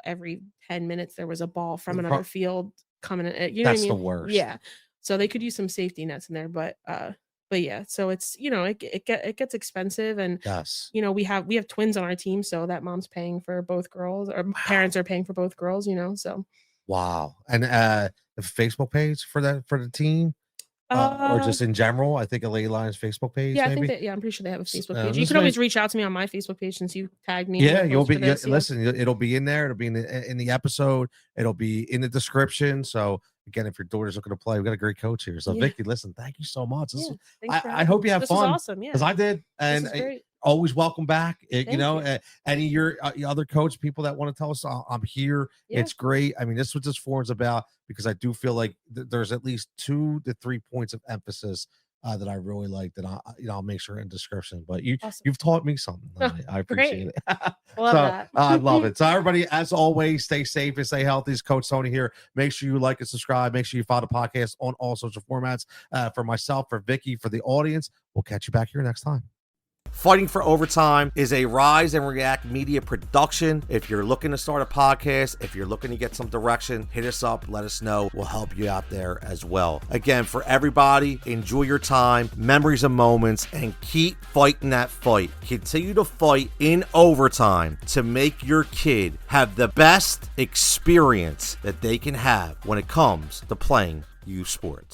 every 10 minutes there was a ball from another field coming in. That's the worst. Yeah. So they could use some safety nets in there, but yeah. So it's it gets expensive, and yes, we have twins on our team, so that mom's paying for both girls, or parents are paying for both girls. So. Wow. And the Facebook page for the team. Or just in general, I think a Lady Lions Facebook page. Yeah, maybe? I think I'm pretty sure they have a Facebook page. You can always reach out to me on my Facebook page since you tagged me. Yeah, you'll be. Listen, it'll be in there. It'll be in the episode. It'll be in the description. So again, if your daughter's looking to play, we got a great coach here. So Vicki, listen, thank you so much. I hope you have fun. This was awesome. Yeah, because I did, and always welcome back. Any of your other coach people that want to tell us, I'm here. Yeah. It's great. I mean, this is what this forum's about, because I do feel like there's at least 2 to 3 points of emphasis that I really like that I'll make sure in description. But you've taught me something. I appreciate it. Love that. I love it. So everybody, as always, stay safe and stay healthy. It's Coach Tony here. Make sure you like and subscribe. Make sure you follow the podcast on all social formats. For myself, for Vicki, for the audience, we'll catch you back here next time. Fighting for Overtime is a Rise and React media production. If you're looking to start a podcast, if you're looking to get some direction, hit us up, let us know. We'll help you out there as well. Again, for everybody, enjoy your time, memories and moments, and keep fighting that fight. Continue to fight in overtime to make your kid have the best experience that they can have when it comes to playing youth sports.